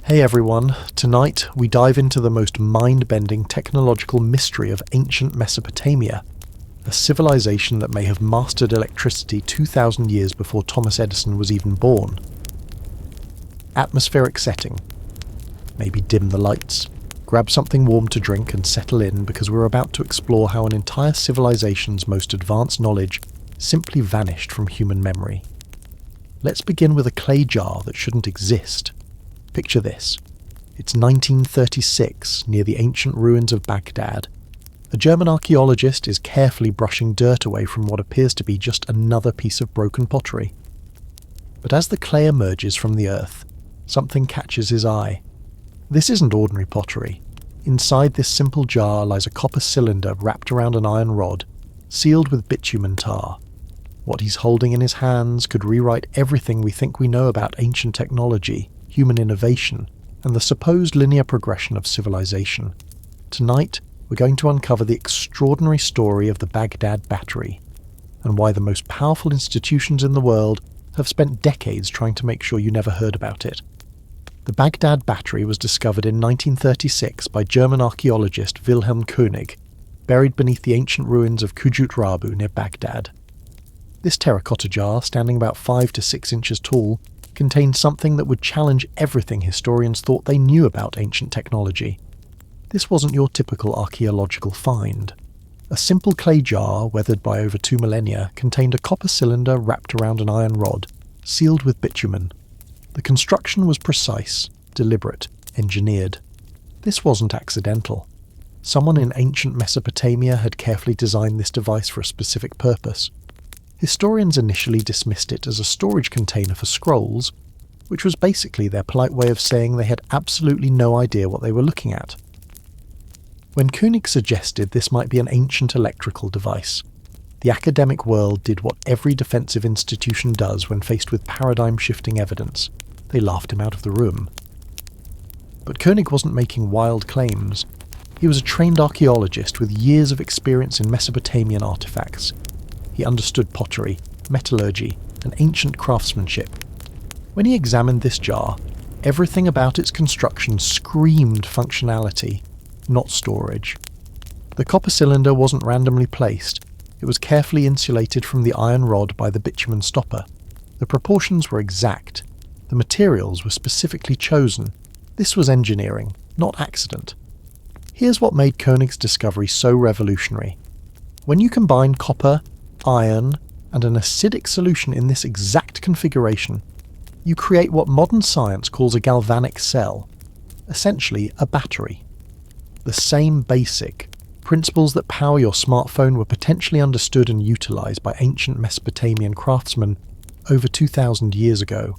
Hey everyone, tonight we dive into the most mind-bending technological mystery of ancient Mesopotamia, a civilization that may have mastered electricity 2,000 years before Thomas Edison was even born. Atmospheric setting. Maybe dim the lights, grab something warm to drink and settle in because we're about to explore how an entire civilization's most advanced knowledge simply vanished from human memory. Let's begin with a clay jar that shouldn't exist. Picture this. It's 1936, near the ancient ruins of Baghdad. A German archaeologist is carefully brushing dirt away from what appears to be just another piece of broken pottery. But as the clay emerges from the earth, something catches his eye. This isn't ordinary pottery. Inside this simple jar lies a copper cylinder wrapped around an iron rod, sealed with bitumen tar. What he's holding in his hands could rewrite everything we think we know about ancient technology, human innovation, and the supposed linear progression of civilization. Tonight, we're going to uncover the extraordinary story of the Baghdad Battery, and why the most powerful institutions in the world have spent decades trying to make sure you never heard about it. The Baghdad Battery was discovered in 1936 by German archaeologist Wilhelm König, buried beneath the ancient ruins of Kujut Rabu near Baghdad. This terracotta jar, standing about 5 to 6 inches tall, contained something that would challenge everything historians thought they knew about ancient technology. This wasn't your typical archaeological find. A simple clay jar, weathered by over 2 millennia, contained a copper cylinder wrapped around an iron rod, sealed with bitumen. The construction was precise, deliberate, engineered. This wasn't accidental. Someone in ancient Mesopotamia had carefully designed this device for a specific purpose. Historians initially dismissed it as a storage container for scrolls, which was basically their polite way of saying they had absolutely no idea what they were looking at. When König suggested this might be an ancient electrical device, the academic world did what every defensive institution does when faced with paradigm-shifting evidence. They laughed him out of the room. But König wasn't making wild claims. He was a trained archaeologist with years of experience in Mesopotamian artifacts. He understood pottery, metallurgy, and ancient craftsmanship. When he examined this jar, everything about its construction screamed functionality, not storage. The copper cylinder wasn't randomly placed. It was carefully insulated from the iron rod by the bitumen stopper. The proportions were exact. The materials were specifically chosen. This was engineering, not accident. Here's what made König's discovery so revolutionary. When you combine copper, iron, and an acidic solution in this exact configuration, you create what modern science calls a galvanic cell, essentially a battery. The same basic principles that power your smartphone were potentially understood and utilized by ancient Mesopotamian craftsmen over 2,000 years ago.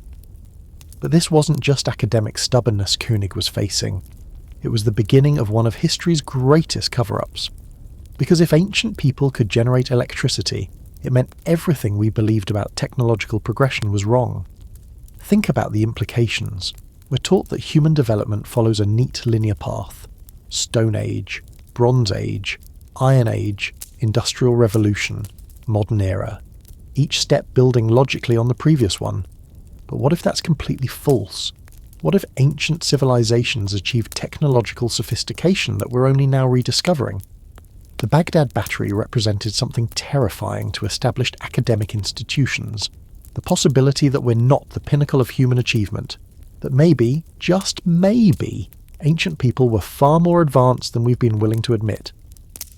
But this wasn't just academic stubbornness König was facing. It was the beginning of one of history's greatest cover-ups. Because if ancient people could generate electricity, it meant everything we believed about technological progression was wrong. Think about the implications. We're taught that human development follows a neat linear path. Stone Age, Bronze Age, Iron Age, Industrial Revolution, Modern Era. Each step building logically on the previous one. But what if that's completely false? What if ancient civilizations achieved technological sophistication that we're only now rediscovering? The Baghdad Battery represented something terrifying to established academic institutions. The possibility that we're not the pinnacle of human achievement. That maybe, just maybe, ancient people were far more advanced than we've been willing to admit.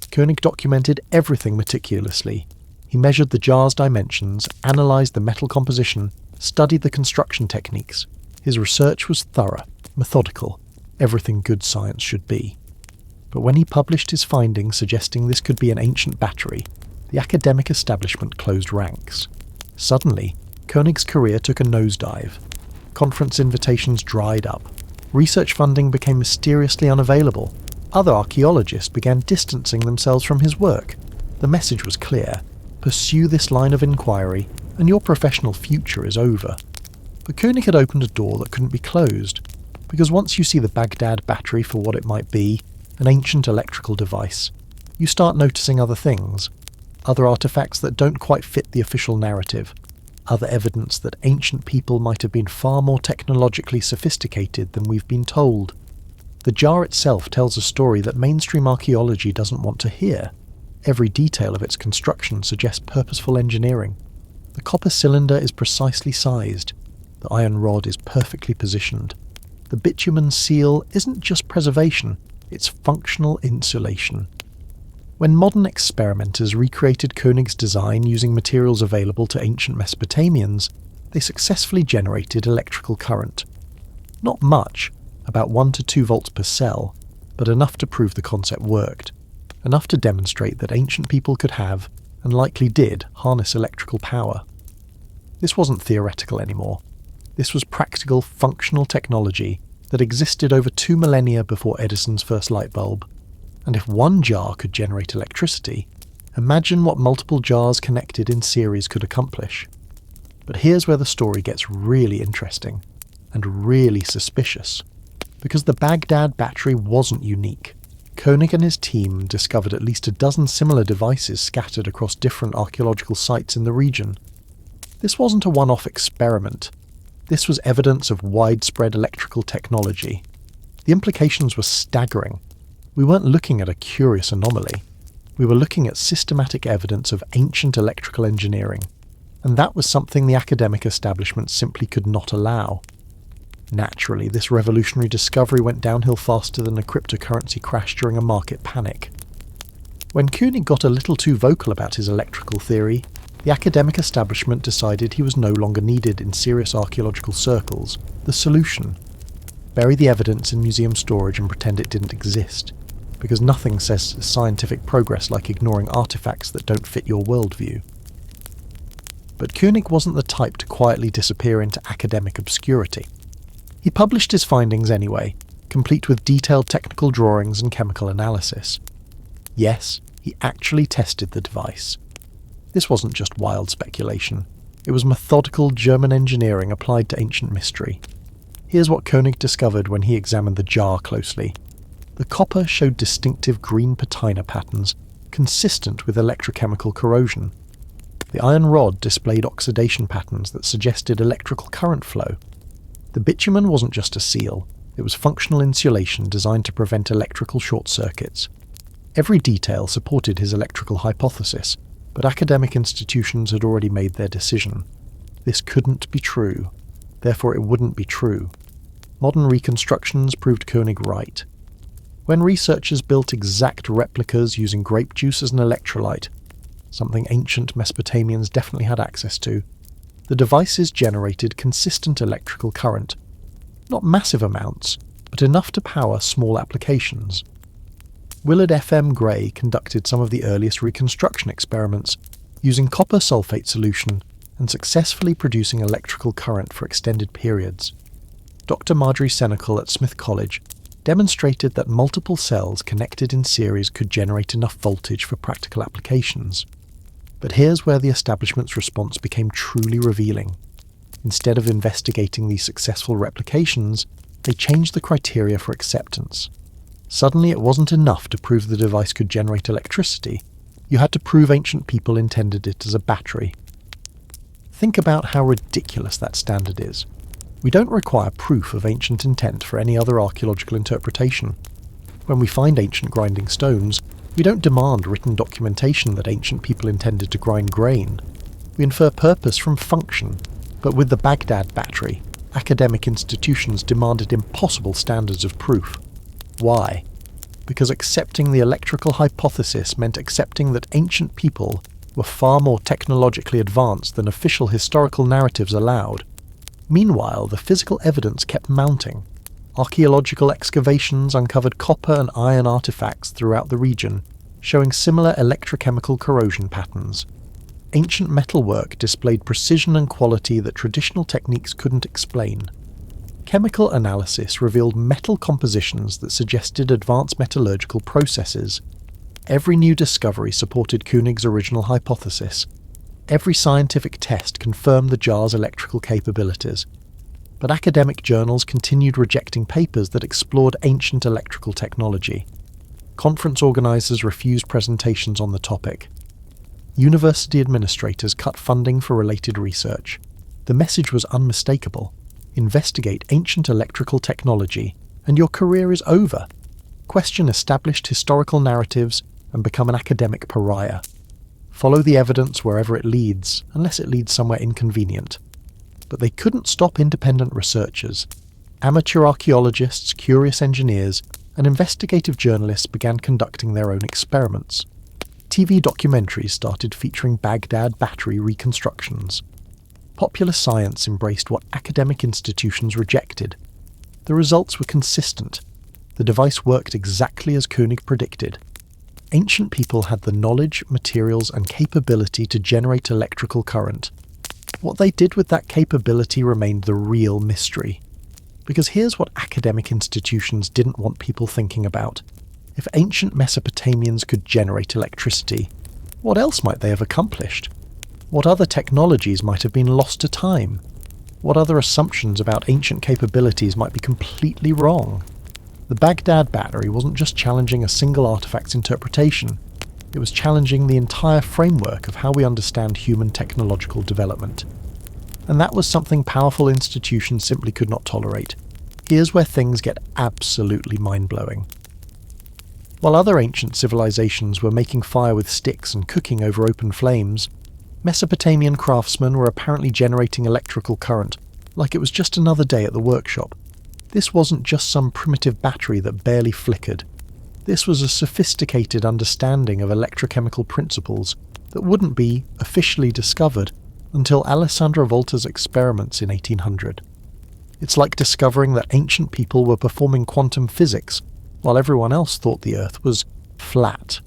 König documented everything meticulously. He measured the jar's dimensions, analysed the metal composition, studied the construction techniques. His research was thorough, methodical, everything good science should be. But when he published his findings suggesting this could be an ancient battery, the academic establishment closed ranks. Suddenly, König's career took a nosedive. Conference invitations dried up. Research funding became mysteriously unavailable. Other archaeologists began distancing themselves from his work. The message was clear. Pursue this line of inquiry, and your professional future is over. But König had opened a door that couldn't be closed, because once you see the Baghdad Battery for what it might be, an ancient electrical device, you start noticing other things, other artifacts that don't quite fit the official narrative, other evidence that ancient people might have been far more technologically sophisticated than we've been told. The jar itself tells a story that mainstream archaeology doesn't want to hear. Every detail of its construction suggests purposeful engineering. The copper cylinder is precisely sized. The iron rod is perfectly positioned. The bitumen seal isn't just preservation, it's functional insulation. When modern experimenters recreated König's design using materials available to ancient Mesopotamians, they successfully generated electrical current. Not much, about 1 to 2 volts per cell, but enough to prove the concept worked. Enough to demonstrate that ancient people could have, and likely did, harness electrical power. This wasn't theoretical anymore. This was practical, functional technology that existed over 2 millennia before Edison's first light bulb. And if one jar could generate electricity, imagine what multiple jars connected in series could accomplish. But here's where the story gets really interesting, and really suspicious. Because the Baghdad Battery wasn't unique. König and his team discovered at least a dozen similar devices scattered across different archaeological sites in the region. This wasn't a one-off experiment. This was evidence of widespread electrical technology. The implications were staggering. We weren't looking at a curious anomaly. We were looking at systematic evidence of ancient electrical engineering. And that was something the academic establishment simply could not allow. Naturally, this revolutionary discovery went downhill faster than a cryptocurrency crash during a market panic. When König got a little too vocal about his electrical theory, the academic establishment decided he was no longer needed in serious archaeological circles. The solution: bury the evidence in museum storage and pretend it didn't exist, because nothing says scientific progress like ignoring artifacts that don't fit your worldview. But König wasn't the type to quietly disappear into academic obscurity. He published his findings anyway, complete with detailed technical drawings and chemical analysis. Yes, he actually tested the device. This wasn't just wild speculation. It was methodical German engineering applied to ancient mystery. Here's what König discovered when he examined the jar closely. The copper showed distinctive green patina patterns, consistent with electrochemical corrosion. The iron rod displayed oxidation patterns that suggested electrical current flow. The bitumen wasn't just a seal, it was functional insulation designed to prevent electrical short circuits. Every detail supported his electrical hypothesis, but academic institutions had already made their decision. This couldn't be true, therefore it wouldn't be true. Modern reconstructions proved König right. When researchers built exact replicas using grape juice as an electrolyte, something ancient Mesopotamians definitely had access to, the devices generated consistent electrical current. Not massive amounts, but enough to power small applications. Willard F.M. Gray conducted some of the earliest reconstruction experiments, using copper sulfate solution and successfully producing electrical current for extended periods. Dr. Marjorie Senecal at Smith College demonstrated that multiple cells connected in series could generate enough voltage for practical applications. But here's where the establishment's response became truly revealing. Instead of investigating these successful replications, they changed the criteria for acceptance. Suddenly it wasn't enough to prove the device could generate electricity. You had to prove ancient people intended it as a battery. Think about how ridiculous that standard is. We don't require proof of ancient intent for any other archaeological interpretation. When we find ancient grinding stones, we don't demand written documentation that ancient people intended to grind grain. We infer purpose from function, but with the Baghdad Battery, academic institutions demanded impossible standards of proof. Why? Because accepting the electrical hypothesis meant accepting that ancient people were far more technologically advanced than official historical narratives allowed. Meanwhile, the physical evidence kept mounting. Archaeological excavations uncovered copper and iron artifacts throughout the region, showing similar electrochemical corrosion patterns. Ancient metalwork displayed precision and quality that traditional techniques couldn't explain. Chemical analysis revealed metal compositions that suggested advanced metallurgical processes. Every new discovery supported König's original hypothesis. Every scientific test confirmed the jar's electrical capabilities. But academic journals continued rejecting papers that explored ancient electrical technology. Conference organizers refused presentations on the topic. University administrators cut funding for related research. The message was unmistakable. Investigate ancient electrical technology, and your career is over. Question established historical narratives and become an academic pariah. Follow the evidence wherever it leads, unless it leads somewhere inconvenient. But they couldn't stop independent researchers. Amateur archaeologists, curious engineers, and investigative journalists began conducting their own experiments. TV documentaries started featuring Baghdad Battery reconstructions. Popular science embraced what academic institutions rejected. The results were consistent. The device worked exactly as König predicted. Ancient people had the knowledge, materials, and capability to generate electrical current. What they did with that capability remained the real mystery. Because here's what academic institutions didn't want people thinking about. If ancient Mesopotamians could generate electricity, what else might they have accomplished? What other technologies might have been lost to time? What other assumptions about ancient capabilities might be completely wrong? The Baghdad Battery wasn't just challenging a single artifact's interpretation, it was challenging the entire framework of how we understand human technological development. And that was something powerful institutions simply could not tolerate. Here's where things get absolutely mind-blowing. While other ancient civilizations were making fire with sticks and cooking over open flames, Mesopotamian craftsmen were apparently generating electrical current, like it was just another day at the workshop. This wasn't just some primitive battery that barely flickered. This was a sophisticated understanding of electrochemical principles that wouldn't be officially discovered until Alessandro Volta's experiments in 1800. It's like discovering that ancient people were performing quantum physics, while everyone else thought the Earth was flat.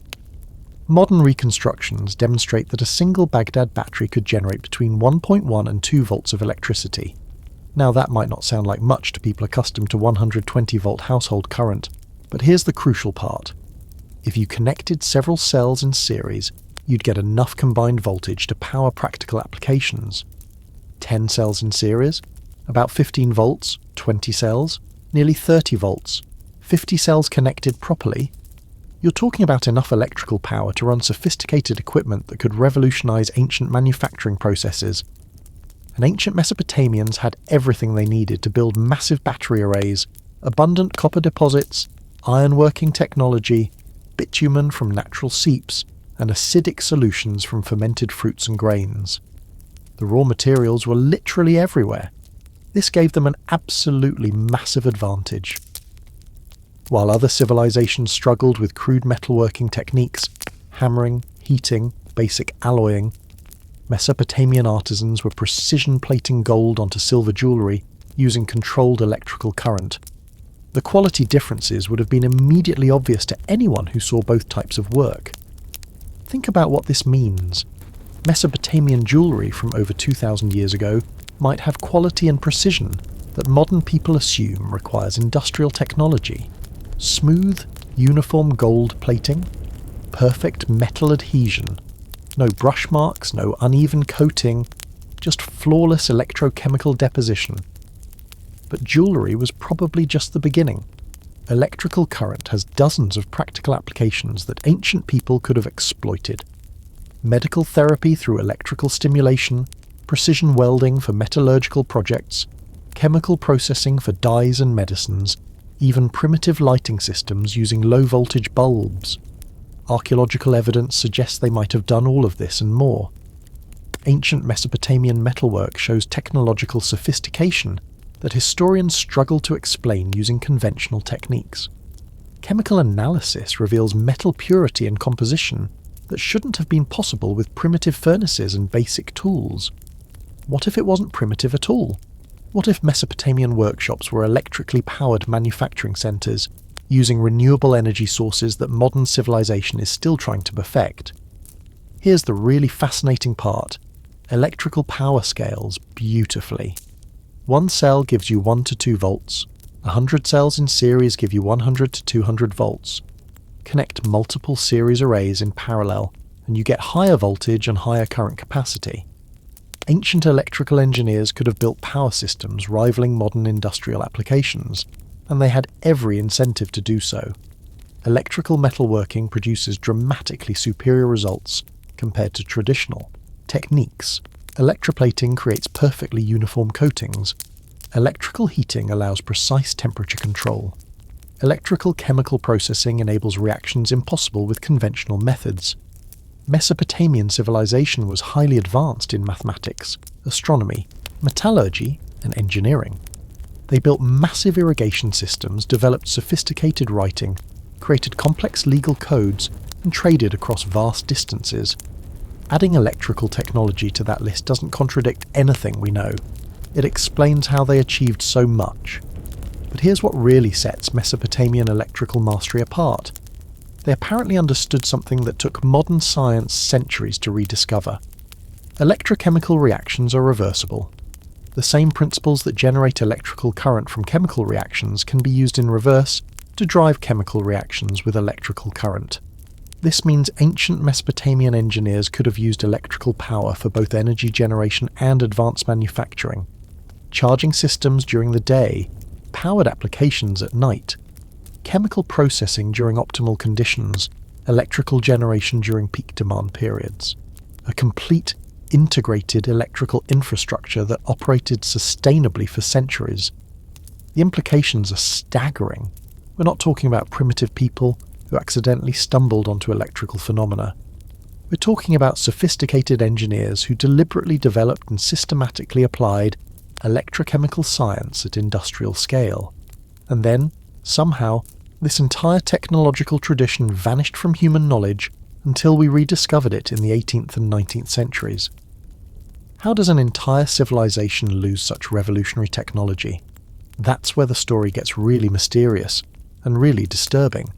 Modern reconstructions demonstrate that a single Baghdad battery could generate between 1.1 and 2 volts of electricity. Now that might not sound like much to people accustomed to 120-volt household current, but here's the crucial part. If you connected several cells in series, you'd get enough combined voltage to power practical applications. 10 cells in series, about 15 volts, 20 cells, nearly 30 volts. 50 cells connected properly, you're talking about enough electrical power to run sophisticated equipment that could revolutionize ancient manufacturing processes. And ancient Mesopotamians had everything they needed to build massive battery arrays, abundant copper deposits, ironworking technology, bitumen from natural seeps, and acidic solutions from fermented fruits and grains. The raw materials were literally everywhere. This gave them an absolutely massive advantage. While other civilizations struggled with crude metalworking techniques, hammering, heating, basic alloying, Mesopotamian artisans were precision plating gold onto silver jewellery using controlled electrical current. The quality differences would have been immediately obvious to anyone who saw both types of work. Think about what this means. Mesopotamian jewellery from over 2,000 years ago might have quality and precision that modern people assume requires industrial technology. Smooth, uniform gold plating, perfect metal adhesion, no brush marks, no uneven coating, just flawless electrochemical deposition. But jewellery was probably just the beginning. Electrical current has dozens of practical applications that ancient people could have exploited. Medical therapy through electrical stimulation, precision welding for metallurgical projects, chemical processing for dyes and medicines, even primitive lighting systems using low-voltage bulbs. Archaeological evidence suggests they might have done all of this and more. Ancient Mesopotamian metalwork shows technological sophistication that historians struggle to explain using conventional techniques. Chemical analysis reveals metal purity and composition that shouldn't have been possible with primitive furnaces and basic tools. What if it wasn't primitive at all? What if Mesopotamian workshops were electrically powered manufacturing centres, using renewable energy sources that modern civilization is still trying to perfect? Here's the really fascinating part. Electrical power scales beautifully. One cell gives you 1 to 2 volts. 100 cells in series give you 100 to 200 volts. Connect multiple series arrays in parallel, and you get higher voltage and higher current capacity. Ancient electrical engineers could have built power systems rivaling modern industrial applications, and they had every incentive to do so. Electrical metalworking produces dramatically superior results compared to traditional. Techniques. Electroplating creates perfectly uniform coatings. Electrical heating allows precise temperature control. Electrical chemical processing enables reactions impossible with conventional methods. Mesopotamian civilization was highly advanced in mathematics, astronomy, metallurgy, and engineering. They built massive irrigation systems, developed sophisticated writing, created complex legal codes, and traded across vast distances. Adding electrical technology to that list doesn't contradict anything we know. It explains how they achieved so much. But here's what really sets Mesopotamian electrical mastery apart. They apparently understood something that took modern science centuries to rediscover. Electrochemical reactions are reversible. The same principles that generate electrical current from chemical reactions can be used in reverse to drive chemical reactions with electrical current. This means ancient Mesopotamian engineers could have used electrical power for both energy generation and advanced manufacturing. Charging systems during the day, powered applications at night, chemical processing during optimal conditions, electrical generation during peak demand periods. A complete, integrated electrical infrastructure that operated sustainably for centuries. The implications are staggering. We're not talking about primitive people who accidentally stumbled onto electrical phenomena. We're talking about sophisticated engineers who deliberately developed and systematically applied electrochemical science at industrial scale. And then, somehow, this entire technological tradition vanished from human knowledge until we rediscovered it in the 18th and 19th centuries. How does an entire civilization lose such revolutionary technology? That's where the story gets really mysterious and really disturbing.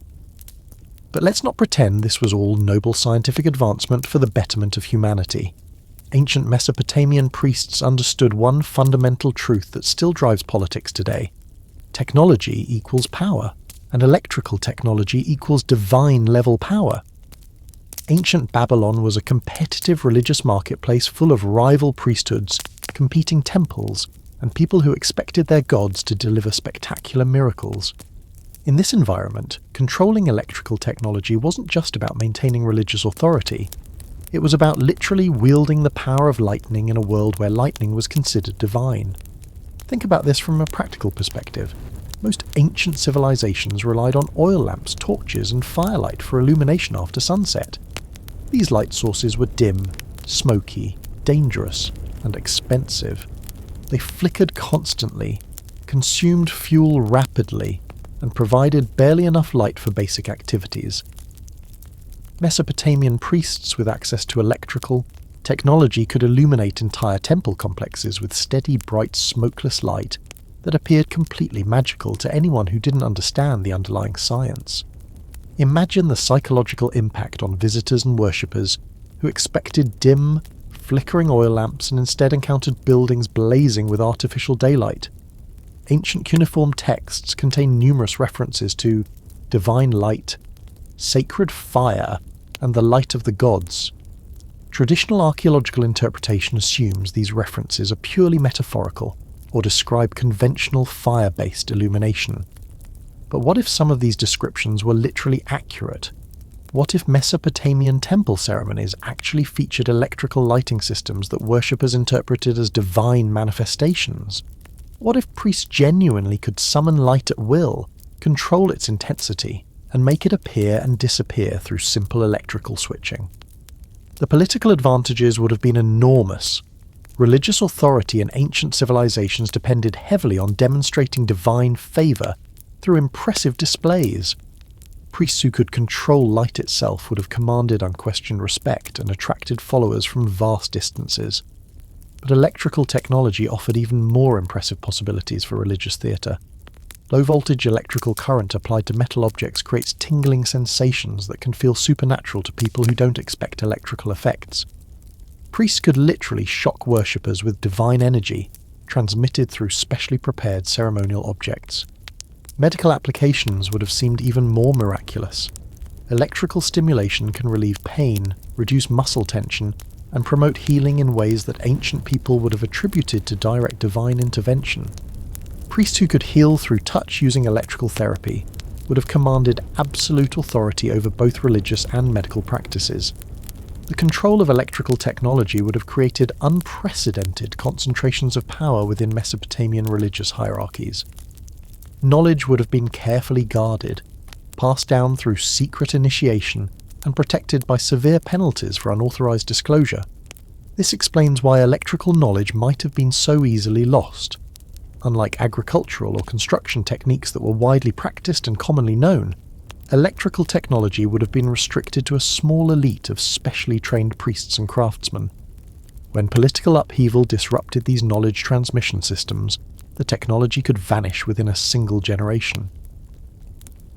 But let's not pretend this was all noble scientific advancement for the betterment of humanity. Ancient Mesopotamian priests understood one fundamental truth that still drives politics today. Technology equals power, and electrical technology equals divine-level power. Ancient Babylon was a competitive religious marketplace full of rival priesthoods, competing temples, and people who expected their gods to deliver spectacular miracles. In this environment, controlling electrical technology wasn't just about maintaining religious authority. It was about literally wielding the power of lightning in a world where lightning was considered divine. Think about this from a practical perspective. Most ancient civilizations relied on oil lamps, torches, and firelight for illumination after sunset. These light sources were dim, smoky, dangerous, and expensive. They flickered constantly, consumed fuel rapidly, and provided barely enough light for basic activities. Mesopotamian priests with access to electrical technology could illuminate entire temple complexes with steady, bright, smokeless light that appeared completely magical to anyone who didn't understand the underlying science. Imagine the psychological impact on visitors and worshippers who expected dim, flickering oil lamps and instead encountered buildings blazing with artificial daylight. Ancient cuneiform texts contain numerous references to divine light, sacred fire, and the light of the gods. Traditional archaeological interpretation assumes these references are purely metaphorical or describe conventional fire-based illumination. But what if some of these descriptions were literally accurate? What if Mesopotamian temple ceremonies actually featured electrical lighting systems that worshippers interpreted as divine manifestations? What if priests genuinely could summon light at will, control its intensity, and make it appear and disappear through simple electrical switching? The political advantages would have been enormous. Religious authority in ancient civilizations depended heavily on demonstrating divine favor through impressive displays. Priests who could control light itself would have commanded unquestioned respect and attracted followers from vast distances. But electrical technology offered even more impressive possibilities for religious theatre. Low-voltage electrical current applied to metal objects creates tingling sensations that can feel supernatural to people who don't expect electrical effects. Priests could literally shock worshippers with divine energy, transmitted through specially prepared ceremonial objects. Medical applications would have seemed even more miraculous. Electrical stimulation can relieve pain, reduce muscle tension, and promote healing in ways that ancient people would have attributed to direct divine intervention. Priests who could heal through touch using electrical therapy would have commanded absolute authority over both religious and medical practices. The control of electrical technology would have created unprecedented concentrations of power within Mesopotamian religious hierarchies. Knowledge would have been carefully guarded, passed down through secret initiation, and protected by severe penalties for unauthorized disclosure. This explains why electrical knowledge might have been so easily lost. Unlike agricultural or construction techniques that were widely practiced and commonly known, electrical technology would have been restricted to a small elite of specially trained priests and craftsmen. When political upheaval disrupted these knowledge transmission systems, the technology could vanish within a single generation.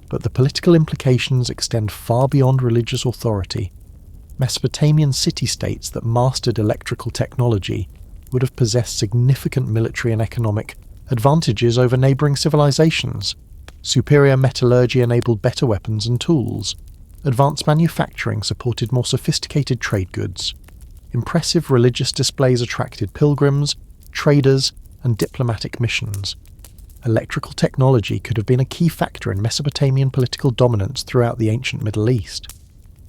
But the political implications extend far beyond religious authority. Mesopotamian city-states that mastered electrical technology would have possessed significant military and economic advantages over neighbouring civilizations. Superior metallurgy enabled better weapons and tools. Advanced manufacturing supported more sophisticated trade goods. Impressive religious displays attracted pilgrims, traders, and diplomatic missions. Electrical technology could have been a key factor in Mesopotamian political dominance throughout the ancient Middle East,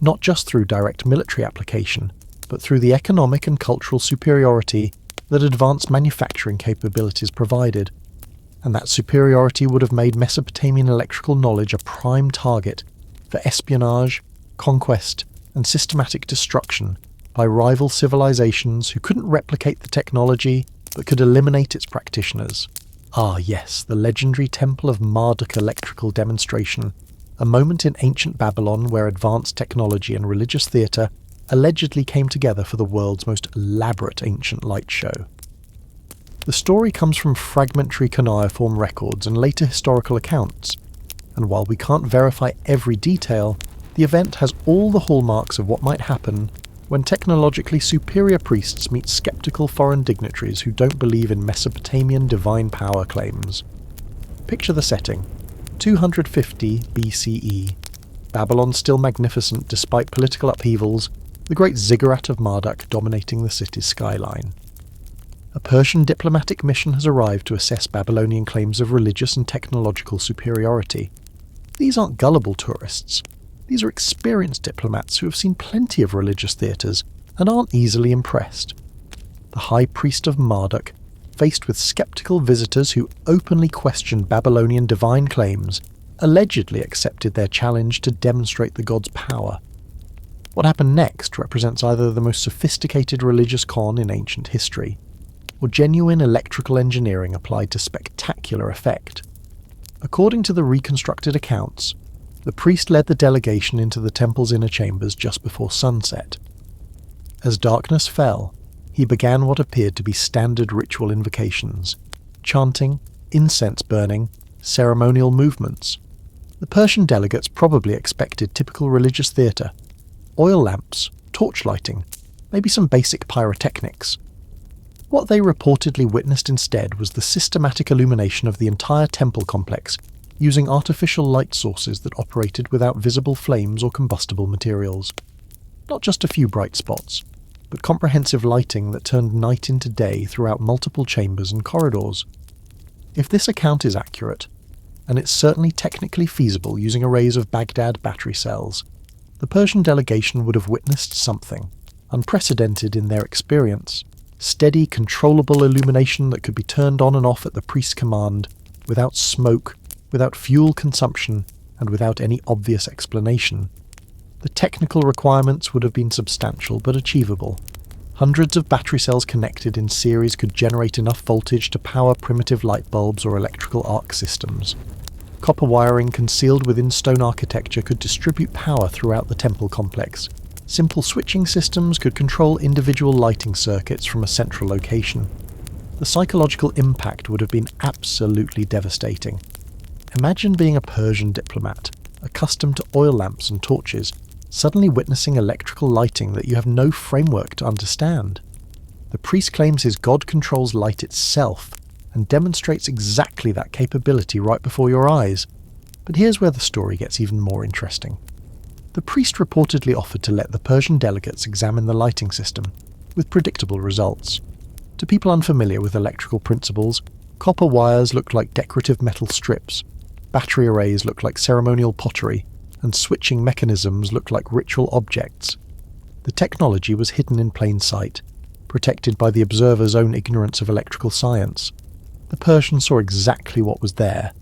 not just through direct military application, but through the economic and cultural superiority that advanced manufacturing capabilities provided. And that superiority would have made Mesopotamian electrical knowledge a prime target for espionage, conquest, and systematic destruction by rival civilizations who couldn't replicate the technology but could eliminate its practitioners. Ah yes, the legendary Temple of Marduk electrical demonstration, a moment in ancient Babylon where advanced technology and religious theatre allegedly came together for the world's most elaborate ancient light show. The story comes from fragmentary cuneiform records and later historical accounts, and while we can't verify every detail, the event has all the hallmarks of what might happen when technologically superior priests meet skeptical foreign dignitaries who don't believe in Mesopotamian divine power claims. Picture the setting: 250 BCE. Babylon still magnificent despite political upheavals, the great Ziggurat of Marduk dominating the city's skyline. A Persian diplomatic mission has arrived to assess Babylonian claims of religious and technological superiority. These aren't gullible tourists. These are experienced diplomats who have seen plenty of religious theatres and aren't easily impressed. The High Priest of Marduk, faced with skeptical visitors who openly questioned Babylonian divine claims, allegedly accepted their challenge to demonstrate the god's power. What happened next represents either the most sophisticated religious con in ancient history, or genuine electrical engineering applied to spectacular effect. According to the reconstructed accounts, the priest led the delegation into the temple's inner chambers just before sunset. As darkness fell, he began what appeared to be standard ritual invocations: chanting, incense burning, ceremonial movements. The Persian delegates probably expected typical religious theatre: oil lamps, torch lighting, maybe some basic pyrotechnics. What they reportedly witnessed instead was the systematic illumination of the entire temple complex using artificial light sources that operated without visible flames or combustible materials. Not just a few bright spots, but comprehensive lighting that turned night into day throughout multiple chambers and corridors. If this account is accurate, and it's certainly technically feasible using arrays of Baghdad battery cells, the Persian delegation would have witnessed something unprecedented in their experience: steady, controllable illumination that could be turned on and off at the priest's command, without smoke, without fuel consumption, and without any obvious explanation. The technical requirements would have been substantial but achievable. Hundreds of battery cells connected in series could generate enough voltage to power primitive light bulbs or electrical arc systems. Copper wiring concealed within stone architecture could distribute power throughout the temple complex. Simple switching systems could control individual lighting circuits from a central location. The psychological impact would have been absolutely devastating. Imagine being a Persian diplomat, accustomed to oil lamps and torches, suddenly witnessing electrical lighting that you have no framework to understand. The priest claims his god controls light itself, and demonstrates exactly that capability right before your eyes. But here's where the story gets even more interesting. The priest reportedly offered to let the Persian delegates examine the lighting system, with predictable results. To people unfamiliar with electrical principles, copper wires looked like decorative metal strips, battery arrays looked like ceremonial pottery, and switching mechanisms looked like ritual objects. The technology was hidden in plain sight, protected by the observer's own ignorance of electrical science. The Persians saw exactly what was there,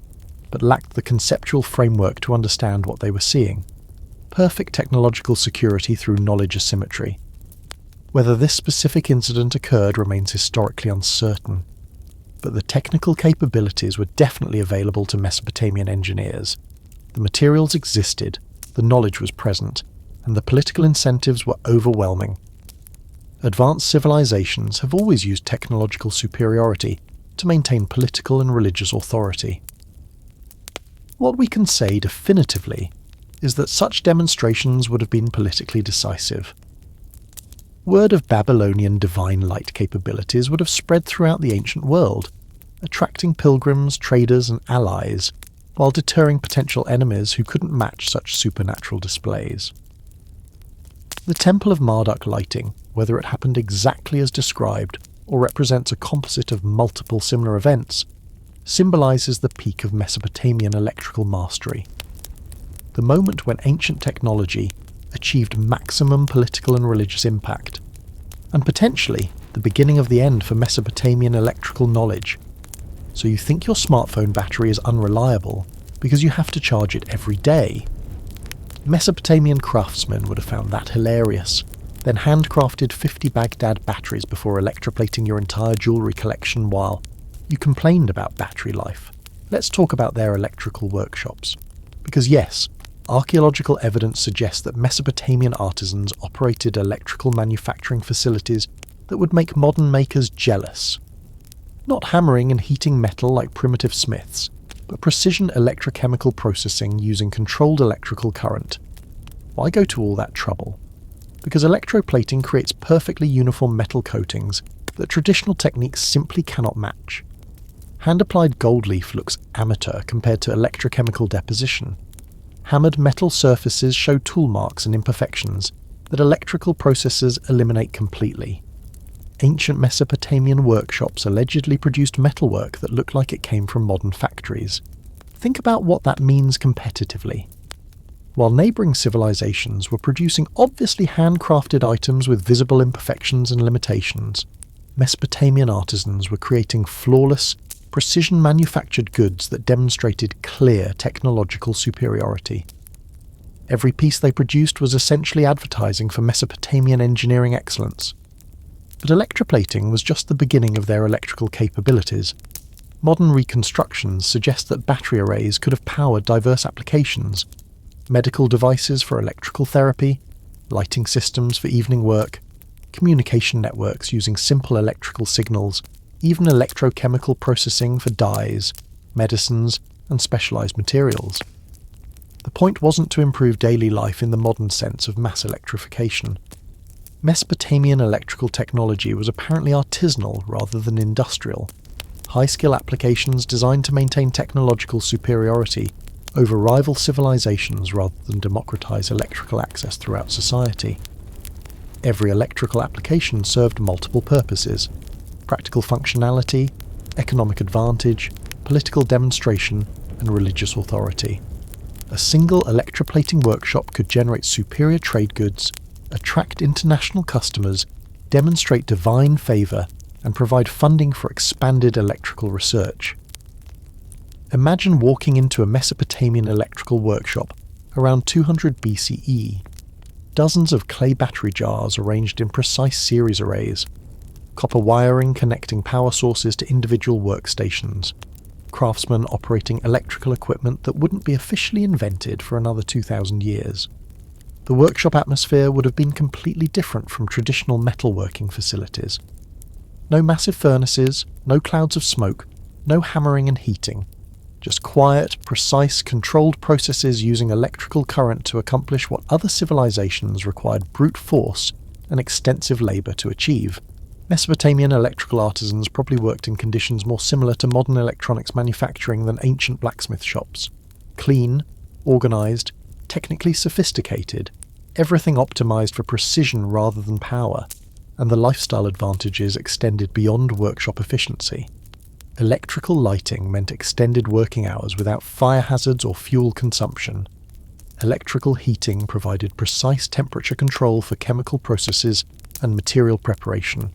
but lacked the conceptual framework to understand what they were seeing. Perfect technological security through knowledge asymmetry. Whether this specific incident occurred remains historically uncertain, but the technical capabilities were definitely available to Mesopotamian engineers. The materials existed, the knowledge was present, and the political incentives were overwhelming. Advanced civilizations have always used technological superiority to maintain political and religious authority. What we can say definitively is that such demonstrations would have been politically decisive. Word of Babylonian divine light capabilities would have spread throughout the ancient world, attracting pilgrims, traders, and allies, while deterring potential enemies who couldn't match such supernatural displays. The Temple of Marduk lighting, whether it happened exactly as described or represents a composite of multiple similar events, symbolizes the peak of Mesopotamian electrical mastery. The moment when ancient technology achieved maximum political and religious impact, and potentially the beginning of the end for Mesopotamian electrical knowledge. So you think your smartphone battery is unreliable because you have to charge it every day. Mesopotamian craftsmen would have found that hilarious, then handcrafted 50 Baghdad batteries before electroplating your entire jewellery collection while you complained about battery life. Let's talk about their electrical workshops. Because yes, archaeological evidence suggests that Mesopotamian artisans operated electrical manufacturing facilities that would make modern makers jealous. Not hammering and heating metal like primitive smiths, but precision electrochemical processing using controlled electrical current. Why go to all that trouble? Because electroplating creates perfectly uniform metal coatings that traditional techniques simply cannot match. Hand-applied gold leaf looks amateur compared to electrochemical deposition. Hammered metal surfaces show tool marks and imperfections that electrical processes eliminate completely. Ancient Mesopotamian workshops allegedly produced metalwork that looked like it came from modern factories. Think about what that means competitively. While neighbouring civilizations were producing obviously handcrafted items with visible imperfections and limitations, Mesopotamian artisans were creating flawless, precision-manufactured goods that demonstrated clear technological superiority. Every piece they produced was essentially advertising for Mesopotamian engineering excellence. But electroplating was just the beginning of their electrical capabilities. Modern reconstructions suggest that battery arrays could have powered diverse applications: medical devices for electrical therapy, lighting systems for evening work, communication networks using simple electrical signals, even electrochemical processing for dyes, medicines, and specialized materials. The point wasn't to improve daily life in the modern sense of mass electrification. Mesopotamian electrical technology was apparently artisanal rather than industrial, high-skill applications designed to maintain technological superiority over rival civilizations rather than democratize electrical access throughout society. Every electrical application served multiple purposes: practical functionality, economic advantage, political demonstration, and religious authority. A single electroplating workshop could generate superior trade goods, attract international customers, demonstrate divine favour, and provide funding for expanded electrical research. Imagine walking into a Mesopotamian electrical workshop around 200 BCE. Dozens of clay battery jars arranged in precise series arrays, copper wiring connecting power sources to individual workstations, craftsmen operating electrical equipment that wouldn't be officially invented for another 2,000 years. The workshop atmosphere would have been completely different from traditional metalworking facilities. No massive furnaces, no clouds of smoke, no hammering and heating. Just quiet, precise, controlled processes using electrical current to accomplish what other civilizations required brute force and extensive labour to achieve. Mesopotamian electrical artisans probably worked in conditions more similar to modern electronics manufacturing than ancient blacksmith shops. Clean, organised, technically sophisticated, everything optimized for precision rather than power, and the lifestyle advantages extended beyond workshop efficiency. Electrical lighting meant extended working hours without fire hazards or fuel consumption. Electrical heating provided precise temperature control for chemical processes and material preparation.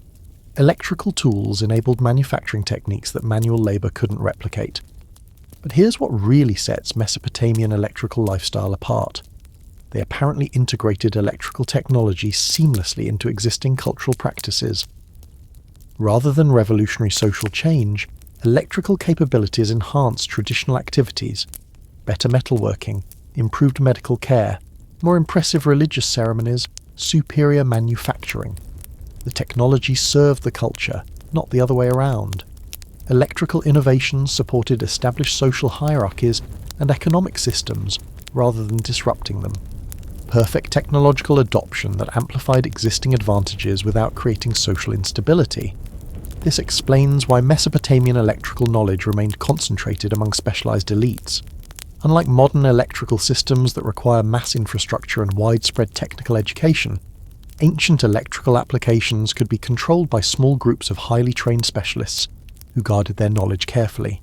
Electrical tools enabled manufacturing techniques that manual labour couldn't replicate. But here's what really sets Mesopotamian electrical lifestyle apart. They apparently integrated electrical technology seamlessly into existing cultural practices. Rather than revolutionary social change, electrical capabilities enhanced traditional activities, better metalworking, improved medical care, more impressive religious ceremonies, superior manufacturing. The technology served the culture, not the other way around. Electrical innovations supported established social hierarchies and economic systems rather than disrupting them. Perfect technological adoption that amplified existing advantages without creating social instability. This explains why Mesopotamian electrical knowledge remained concentrated among specialized elites. Unlike modern electrical systems that require mass infrastructure and widespread technical education, ancient electrical applications could be controlled by small groups of highly trained specialists who guarded their knowledge carefully.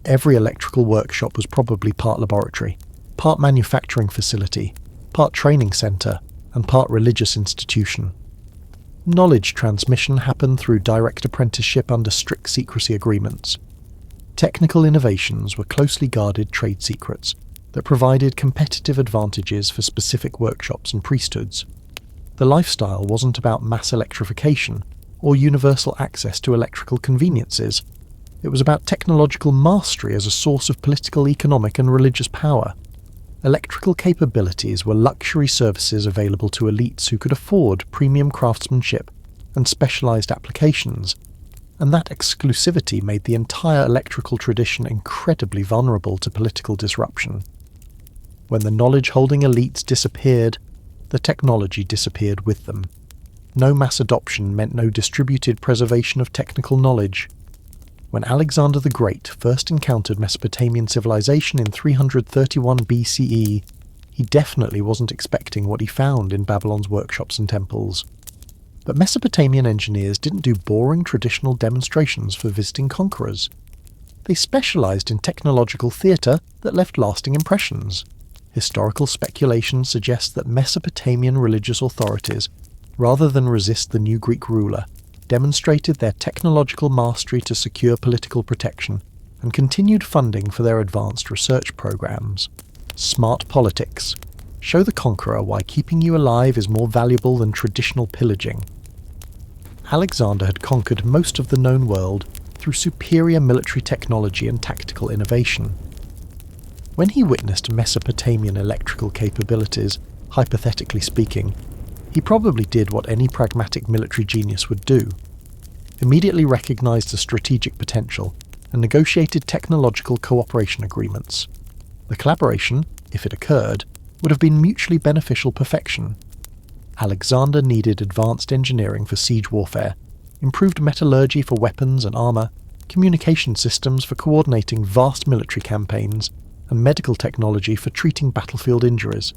Every electrical workshop was probably part laboratory, part manufacturing facility, part training center, and part religious institution. Knowledge transmission happened through direct apprenticeship under strict secrecy agreements. Technical innovations were closely guarded trade secrets that provided competitive advantages for specific workshops and priesthoods. The lifestyle wasn't about mass electrification or universal access to electrical conveniences. It was about technological mastery as a source of political, economic, and religious power. Electrical capabilities were luxury services available to elites who could afford premium craftsmanship and specialized applications, and that exclusivity made the entire electrical tradition incredibly vulnerable to political disruption. When the knowledge-holding elites disappeared, the technology disappeared with them. No mass adoption meant no distributed preservation of technical knowledge. When Alexander the Great first encountered Mesopotamian civilization in 331 BCE, he definitely wasn't expecting what he found in Babylon's workshops and temples. But Mesopotamian engineers didn't do boring traditional demonstrations for visiting conquerors. They specialized in technological theater that left lasting impressions. Historical speculation suggests that Mesopotamian religious authorities, rather than resist the new Greek ruler, demonstrated their technological mastery to secure political protection and continued funding for their advanced research programs. Smart politics. Show the conqueror why keeping you alive is more valuable than traditional pillaging. Alexander had conquered most of the known world through superior military technology and tactical innovation. When he witnessed Mesopotamian electrical capabilities, hypothetically speaking, he probably did what any pragmatic military genius would do. Immediately recognized the strategic potential and negotiated technological cooperation agreements. The collaboration, if it occurred, would have been mutually beneficial perfection. Alexander needed advanced engineering for siege warfare, improved metallurgy for weapons and armor, communication systems for coordinating vast military campaigns, and medical technology for treating battlefield injuries.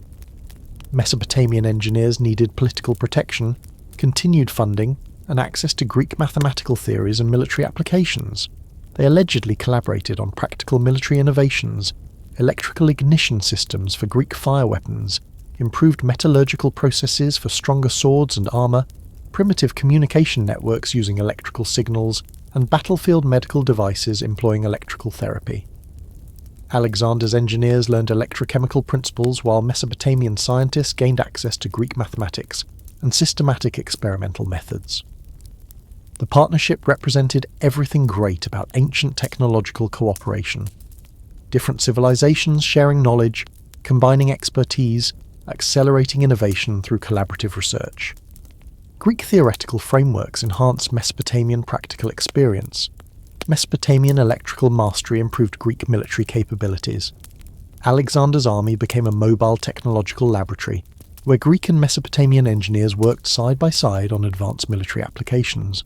Mesopotamian engineers needed political protection, continued funding, and access to Greek mathematical theories and military applications. They allegedly collaborated on practical military innovations, electrical ignition systems for Greek fire weapons, improved metallurgical processes for stronger swords and armor, primitive communication networks using electrical signals, and battlefield medical devices employing electrical therapy. Alexander's engineers learned electrochemical principles while Mesopotamian scientists gained access to Greek mathematics and systematic experimental methods. The partnership represented everything great about ancient technological cooperation. Different civilizations sharing knowledge, combining expertise, accelerating innovation through collaborative research. Greek theoretical frameworks enhanced Mesopotamian practical experience. Mesopotamian electrical mastery improved Greek military capabilities. Alexander's army became a mobile technological laboratory, where Greek and Mesopotamian engineers worked side by side on advanced military applications.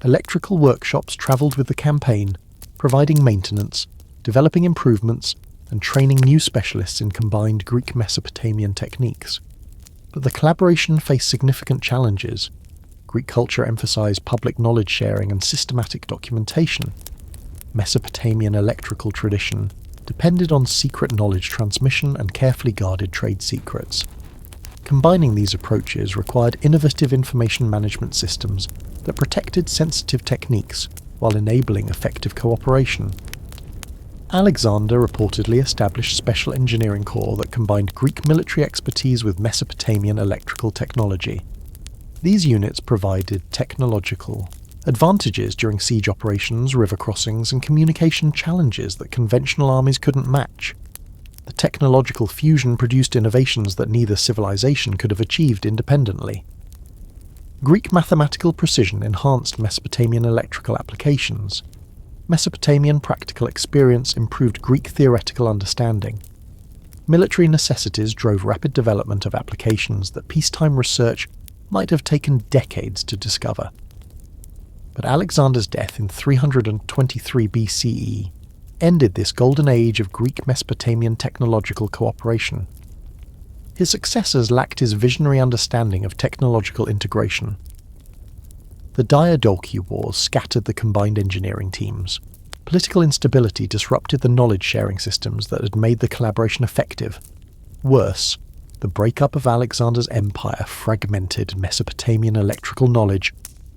Electrical workshops travelled with the campaign, providing maintenance, developing improvements, and training new specialists in combined Greek-Mesopotamian techniques. But the collaboration faced significant challenges. Greek culture emphasized public knowledge sharing and systematic documentation. Mesopotamian electrical tradition depended on secret knowledge transmission and carefully guarded trade secrets. Combining these approaches required innovative information management systems that protected sensitive techniques while enabling effective cooperation. Alexander reportedly established special engineering corps that combined Greek military expertise with Mesopotamian electrical technology. These units provided technological advantages during siege operations, river crossings, and communication challenges that conventional armies couldn't match. The technological fusion produced innovations that neither civilization could have achieved independently. Greek mathematical precision enhanced Mesopotamian electrical applications. Mesopotamian practical experience improved Greek theoretical understanding. Military necessities drove rapid development of applications that peacetime research might have taken decades to discover. But Alexander's death in 323 BCE ended this golden age of Greek-Mesopotamian technological cooperation. His successors lacked his visionary understanding of technological integration. The Diadochi Wars scattered the combined engineering teams. Political instability disrupted the knowledge-sharing systems that had made the collaboration effective. Worse, the breakup of Alexander's empire fragmented Mesopotamian electrical knowledge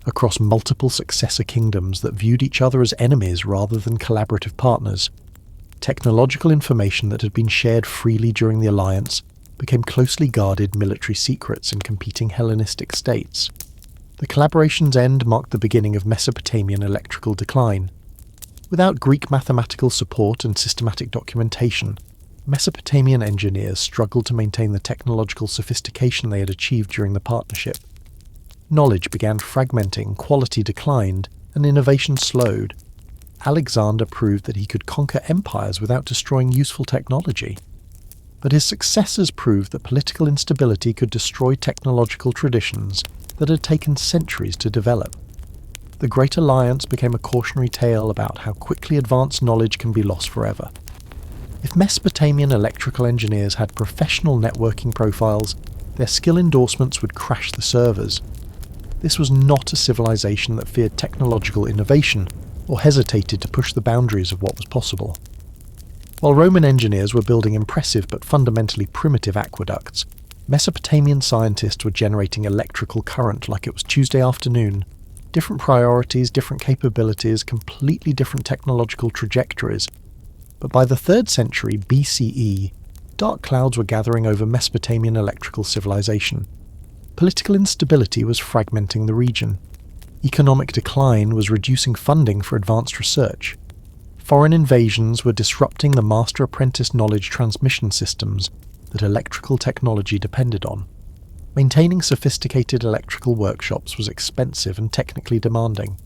across multiple successor kingdoms that viewed each other as enemies rather than collaborative partners. Technological information that had been shared freely during the alliance became closely guarded military secrets in competing Hellenistic states. The collaboration's end marked the beginning of Mesopotamian electrical decline. Without Greek mathematical support and systematic documentation, Mesopotamian engineers struggled to maintain the technological sophistication they had achieved during the partnership. Knowledge began fragmenting, quality declined, and innovation slowed. Alexander proved that he could conquer empires without destroying useful technology. But his successors proved that political instability could destroy technological traditions that had taken centuries to develop. The Great Alliance became a cautionary tale about how quickly advanced knowledge can be lost forever. If Mesopotamian electrical engineers had professional networking profiles, their skill endorsements would crash the servers. This was not a civilization that feared technological innovation or hesitated to push the boundaries of what was possible. While Roman engineers were building impressive but fundamentally primitive aqueducts, Mesopotamian scientists were generating electrical current like it was Tuesday afternoon. Different priorities, different capabilities, completely different technological trajectories. But by the 3rd century BCE, dark clouds were gathering over Mesopotamian electrical civilization. Political instability was fragmenting the region. Economic decline was reducing funding for advanced research. Foreign invasions were disrupting the master-apprentice knowledge transmission systems that electrical technology depended on. Maintaining sophisticated electrical workshops was expensive and technically demanding.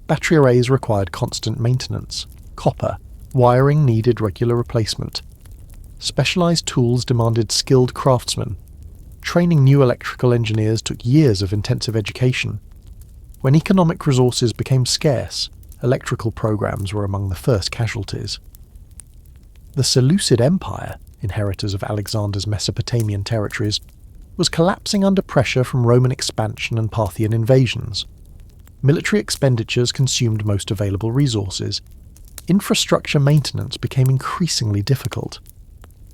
Battery arrays required constant maintenance. Copper, wiring needed regular replacement. Specialized tools demanded skilled craftsmen. Training new electrical engineers took years of intensive education. When economic resources became scarce, electrical programs were among the first casualties. The Seleucid Empire, inheritors of Alexander's Mesopotamian territories, was collapsing under pressure from Roman expansion and Parthian invasions. Military expenditures consumed most available resources. Infrastructure maintenance became increasingly difficult.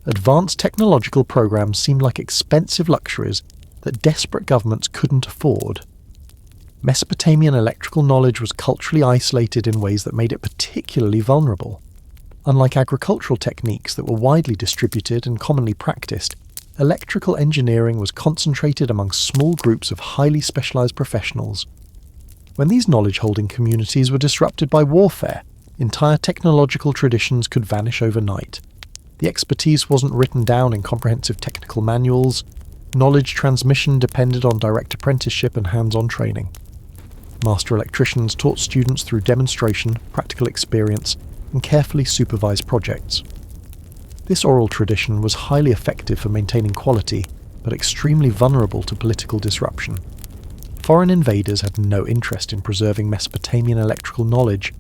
Advanced technological programs seemed like expensive luxuries that desperate governments couldn't afford. Mesopotamian electrical knowledge was culturally isolated in ways that made it particularly vulnerable. Unlike agricultural techniques that were widely distributed and commonly practiced, electrical engineering was concentrated among small groups of highly specialized professionals. When these knowledge-holding communities were disrupted by warfare, entire technological traditions could vanish overnight. The expertise wasn't written down in comprehensive technical manuals. Knowledge transmission depended on direct apprenticeship and hands-on training. Master electricians taught students through demonstration, practical experience, and carefully supervised projects. This oral tradition was highly effective for maintaining quality, but extremely vulnerable to political disruption. Foreign invaders had no interest in preserving Mesopotamian electrical knowledge.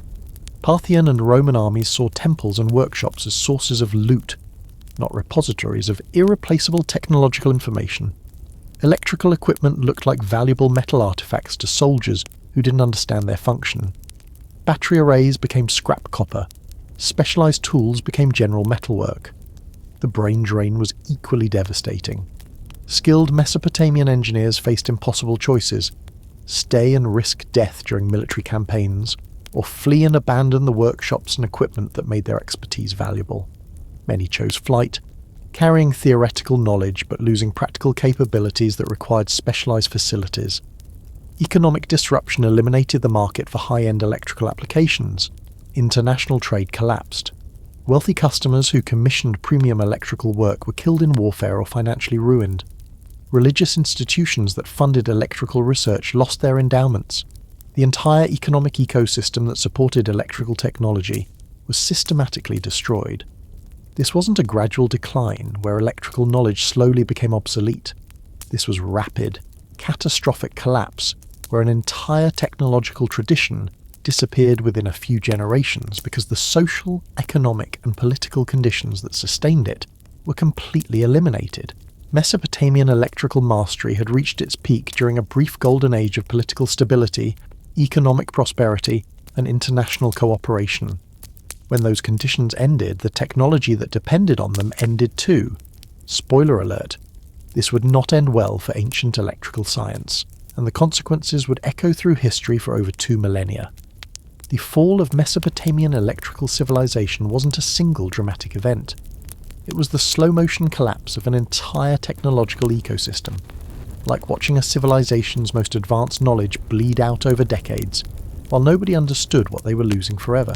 Parthian and Roman armies saw temples and workshops as sources of loot, not repositories of irreplaceable technological information. Electrical equipment looked like valuable metal artifacts to soldiers who didn't understand their function. Battery arrays became scrap copper. specialised tools became general metalwork. The brain drain was equally devastating. Skilled Mesopotamian engineers faced impossible choices: stay and risk death during military campaigns, or flee and abandon the workshops and equipment that made their expertise valuable. Many chose flight, carrying theoretical knowledge but losing practical capabilities that required specialised facilities. Economic disruption eliminated the market for high-end electrical applications. International trade collapsed. Wealthy customers who commissioned premium electrical work were killed in warfare or financially ruined. Religious institutions that funded electrical research lost their endowments. The entire economic ecosystem that supported electrical technology was systematically destroyed. This wasn't a gradual decline where electrical knowledge slowly became obsolete. This was rapid, catastrophic collapse where an entire technological tradition disappeared within a few generations because the social, economic, and political conditions that sustained it were completely eliminated. Mesopotamian electrical mastery had reached its peak during a brief golden age of political stability, economic prosperity, and international cooperation. When those conditions ended, the technology that depended on them ended too. Spoiler alert, this would not end well for ancient electrical science, and the consequences would echo through history for over 2 millennia. The fall of Mesopotamian electrical civilization wasn't a single dramatic event. It was the slow-motion collapse of an entire technological ecosystem, like watching a civilization's most advanced knowledge bleed out over decades, while nobody understood what they were losing forever.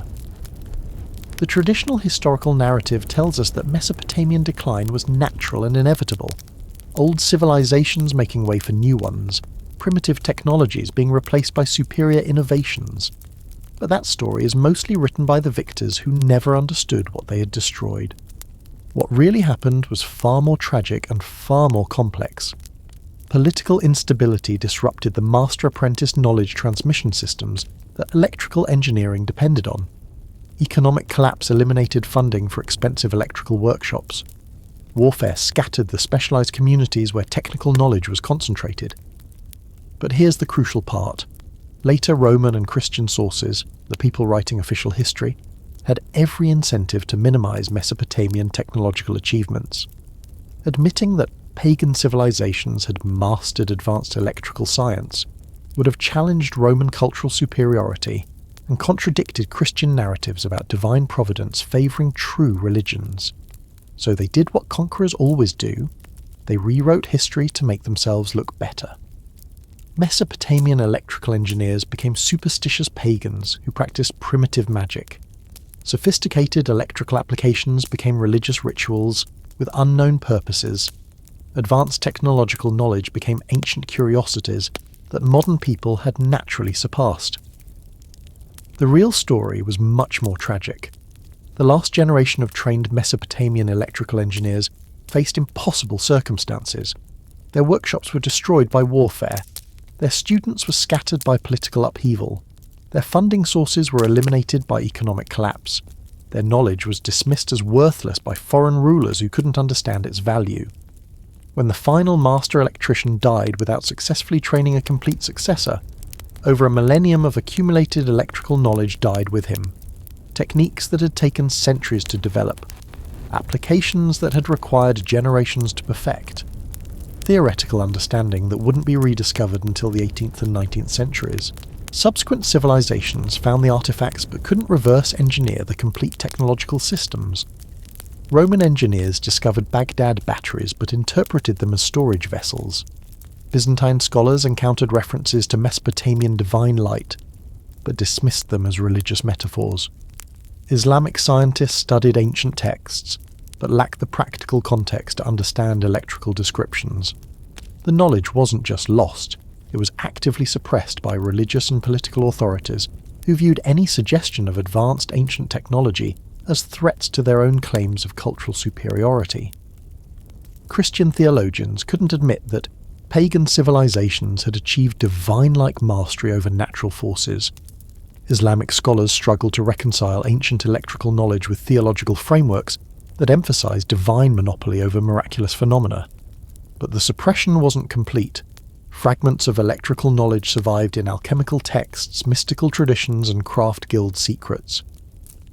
The traditional historical narrative tells us that Mesopotamian decline was natural and inevitable, old civilizations making way for new ones, primitive technologies being replaced by superior innovations. But that story is mostly written by the victors who never understood what they had destroyed. What really happened was far more tragic and far more complex. Political instability disrupted the master-apprentice knowledge transmission systems that electrical engineering depended on. Economic collapse eliminated funding for expensive electrical workshops. Warfare scattered the specialised communities where technical knowledge was concentrated. But here's the crucial part. Later Roman and Christian sources, the people writing official history, had every incentive to minimise Mesopotamian technological achievements. Admitting that pagan civilizations had mastered advanced electrical science would have challenged Roman cultural superiority and contradicted Christian narratives about divine providence favouring true religions. So they did what conquerors always do: they rewrote history to make themselves look better. Mesopotamian electrical engineers became superstitious pagans who practiced primitive magic. Sophisticated electrical applications became religious rituals with unknown purposes. Advanced technological knowledge became ancient curiosities that modern people had naturally surpassed. The real story was much more tragic. The last generation of trained Mesopotamian electrical engineers faced impossible circumstances. Their workshops were destroyed by warfare. Their students were scattered by political upheaval. Their funding sources were eliminated by economic collapse. Their knowledge was dismissed as worthless by foreign rulers who couldn't understand its value. When the final master electrician died without successfully training a complete successor, over a millennium of accumulated electrical knowledge died with him. Techniques that had taken centuries to develop. Applications that had required generations to perfect. Theoretical understanding that wouldn't be rediscovered until the 18th and 19th centuries. Subsequent civilizations found the artifacts but couldn't reverse engineer the complete technological systems. Roman engineers discovered Baghdad batteries but interpreted them as storage vessels. Byzantine scholars encountered references to Mesopotamian divine light, but dismissed them as religious metaphors. Islamic scientists studied ancient texts, but lacked the practical context to understand electrical descriptions. The knowledge wasn't just lost, it was actively suppressed by religious and political authorities who viewed any suggestion of advanced ancient technology as threats to their own claims of cultural superiority. Christian theologians couldn't admit that pagan civilizations had achieved divine-like mastery over natural forces. Islamic scholars struggled to reconcile ancient electrical knowledge with theological frameworks that emphasized divine monopoly over miraculous phenomena. But the suppression wasn't complete. Fragments of electrical knowledge survived in alchemical texts, mystical traditions, and craft guild secrets.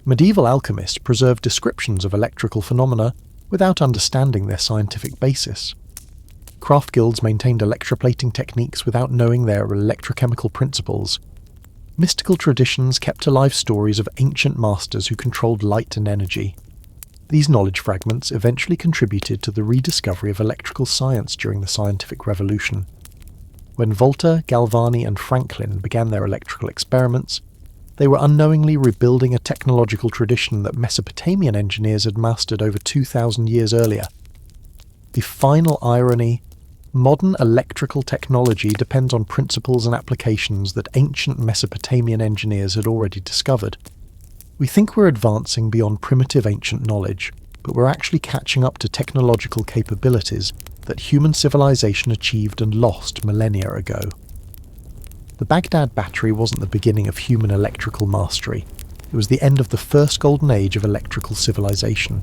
Medieval alchemists preserved descriptions of electrical phenomena without understanding their scientific basis. Craft guilds maintained electroplating techniques without knowing their electrochemical principles. Mystical traditions kept alive stories of ancient masters who controlled light and energy. These knowledge fragments eventually contributed to the rediscovery of electrical science during the scientific revolution. When Volta, Galvani and Franklin began their electrical experiments, they were unknowingly rebuilding a technological tradition that Mesopotamian engineers had mastered over 2,000 years earlier. The final irony: modern electrical technology depends on principles and applications that ancient Mesopotamian engineers had already discovered. We think we're advancing beyond primitive ancient knowledge, but we're actually catching up to technological capabilities that human civilization achieved and lost millennia ago. The Baghdad Battery wasn't the beginning of human electrical mastery. It was the end of the first golden age of electrical civilization.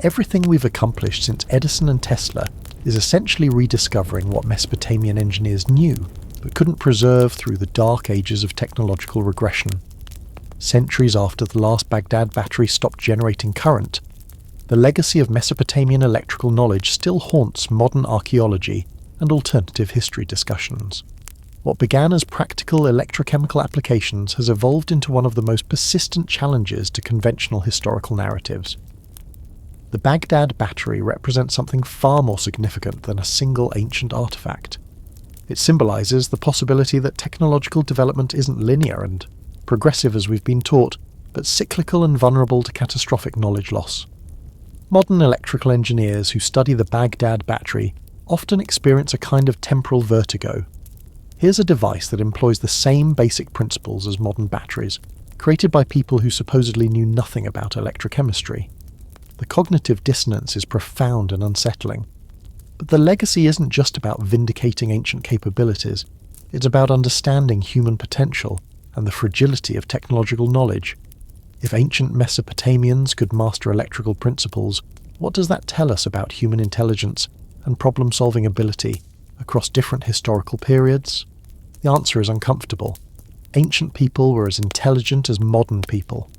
Everything we've accomplished since Edison and Tesla is essentially rediscovering what Mesopotamian engineers knew, but couldn't preserve through the dark ages of technological regression. Centuries after the last Baghdad battery stopped generating current, the legacy of Mesopotamian electrical knowledge still haunts modern archaeology and alternative history discussions. What began as practical electrochemical applications has evolved into one of the most persistent challenges to conventional historical narratives. The Baghdad Battery represents something far more significant than a single ancient artifact. It symbolizes the possibility that technological development isn't linear and progressive as we've been taught, but cyclical and vulnerable to catastrophic knowledge loss. Modern electrical engineers who study the Baghdad Battery often experience a kind of temporal vertigo. Here's a device that employs the same basic principles as modern batteries, created by people who supposedly knew nothing about electrochemistry. The cognitive dissonance is profound and unsettling. But the legacy isn't just about vindicating ancient capabilities, it's about understanding human potential and the fragility of technological knowledge. If ancient Mesopotamians could master electrical principles, what does that tell us about human intelligence and problem-solving ability across different historical periods? The answer is uncomfortable. Ancient people were as intelligent as modern people.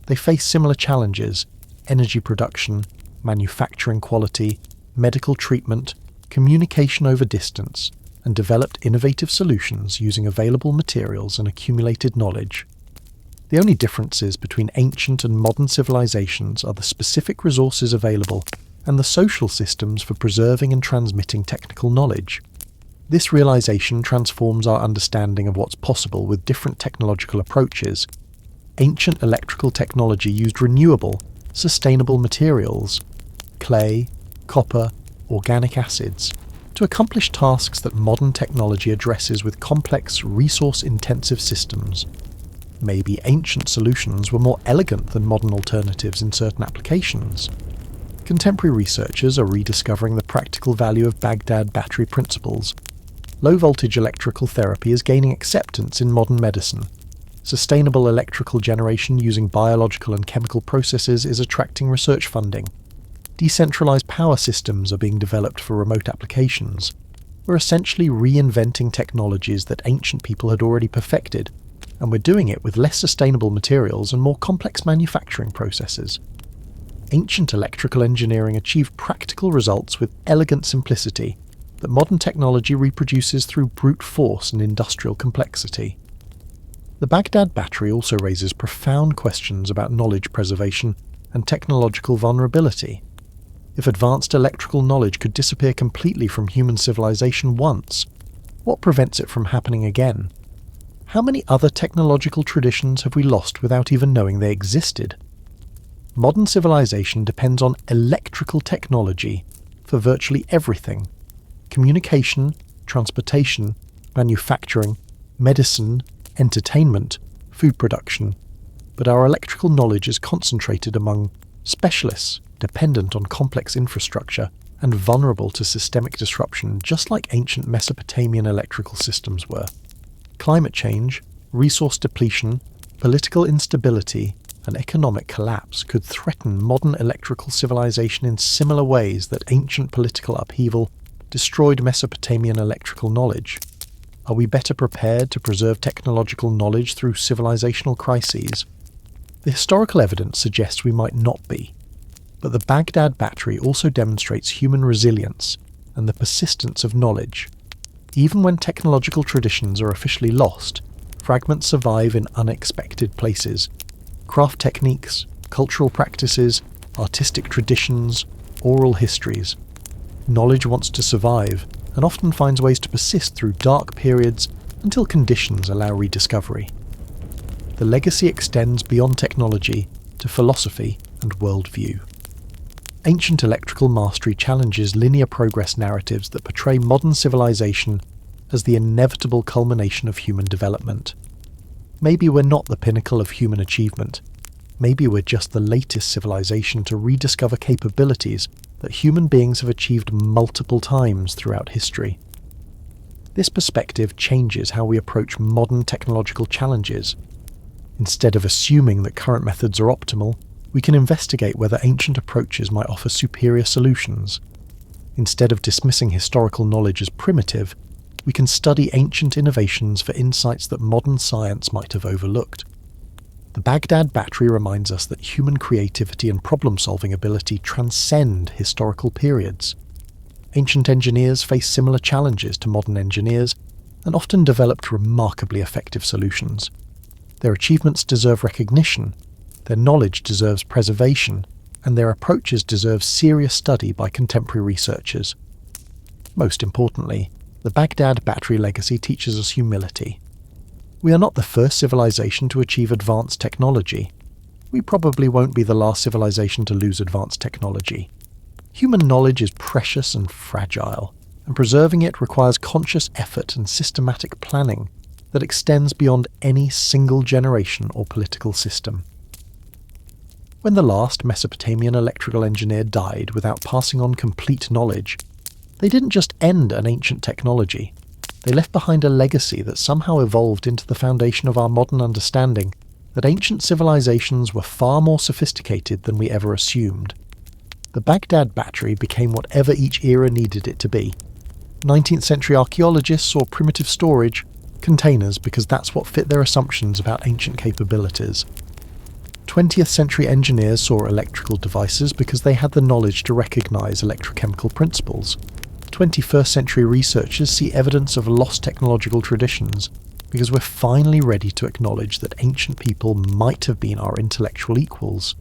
They faced similar challenges: energy production, manufacturing quality, medical treatment, communication over distance, and developed innovative solutions using available materials and accumulated knowledge. The only differences between ancient and modern civilizations are the specific resources available and the social systems for preserving and transmitting technical knowledge. This realization transforms our understanding of what's possible with different technological approaches. Ancient electrical technology used renewable, sustainable materials, clay, copper, organic acids, to accomplish tasks that modern technology addresses with complex, resource-intensive systems. Maybe ancient solutions were more elegant than modern alternatives in certain applications. Contemporary researchers are rediscovering the practical value of Baghdad battery principles. Low-voltage electrical therapy is gaining acceptance in modern medicine. Sustainable electrical generation using biological and chemical processes is attracting research funding. Decentralized power systems are being developed for remote applications. We're essentially reinventing technologies that ancient people had already perfected, and we're doing it with less sustainable materials and more complex manufacturing processes. Ancient electrical engineering achieved practical results with elegant simplicity that modern technology reproduces through brute force and industrial complexity. The Baghdad Battery also raises profound questions about knowledge preservation and technological vulnerability. If advanced electrical knowledge could disappear completely from human civilization once, what prevents it from happening again? How many other technological traditions have we lost without even knowing they existed? Modern civilization depends on electrical technology for virtually everything: communication, transportation, manufacturing, medicine, entertainment, food production. But our electrical knowledge is concentrated among specialists, dependent on complex infrastructure, and vulnerable to systemic disruption, just like ancient Mesopotamian electrical systems were. Climate change, resource depletion, political instability, and economic collapse could threaten modern electrical civilization in similar ways that ancient political upheaval destroyed Mesopotamian electrical knowledge. Are we better prepared to preserve technological knowledge through civilizational crises? The historical evidence suggests we might not be, but the Baghdad Battery also demonstrates human resilience and the persistence of knowledge. Even when technological traditions are officially lost, fragments survive in unexpected places. Craft techniques, cultural practices, artistic traditions, oral histories. Knowledge wants to survive and often finds ways to persist through dark periods until conditions allow rediscovery. The legacy extends beyond technology to philosophy and worldview. Ancient electrical mastery challenges linear progress narratives that portray modern civilization as the inevitable culmination of human development. Maybe we're not the pinnacle of human achievement. Maybe we're just the latest civilization to rediscover capabilities that human beings have achieved multiple times throughout history. This perspective changes how we approach modern technological challenges. Instead of assuming that current methods are optimal, we can investigate whether ancient approaches might offer superior solutions. Instead of dismissing historical knowledge as primitive, we can study ancient innovations for insights that modern science might have overlooked. The Baghdad Battery reminds us that human creativity and problem-solving ability transcend historical periods. Ancient engineers faced similar challenges to modern engineers and often developed remarkably effective solutions. Their achievements deserve recognition, their knowledge deserves preservation, and their approaches deserve serious study by contemporary researchers. Most importantly, the Baghdad Battery legacy teaches us humility. We are not the first civilization to achieve advanced technology. We probably won't be the last civilization to lose advanced technology. Human knowledge is precious and fragile, and preserving it requires conscious effort and systematic planning that extends beyond any single generation or political system. When the last Mesopotamian electrical engineer died without passing on complete knowledge, they didn't just end an ancient technology, they left behind a legacy that somehow evolved into the foundation of our modern understanding that ancient civilizations were far more sophisticated than we ever assumed. The Baghdad Battery became whatever each era needed it to be. 19th century archaeologists saw primitive storage, containers, because that's what fit their assumptions about ancient capabilities. 20th century engineers saw electrical devices because they had the knowledge to recognize electrochemical principles. 21st century researchers see evidence of lost technological traditions because we're finally ready to acknowledge that ancient people might have been our intellectual equals.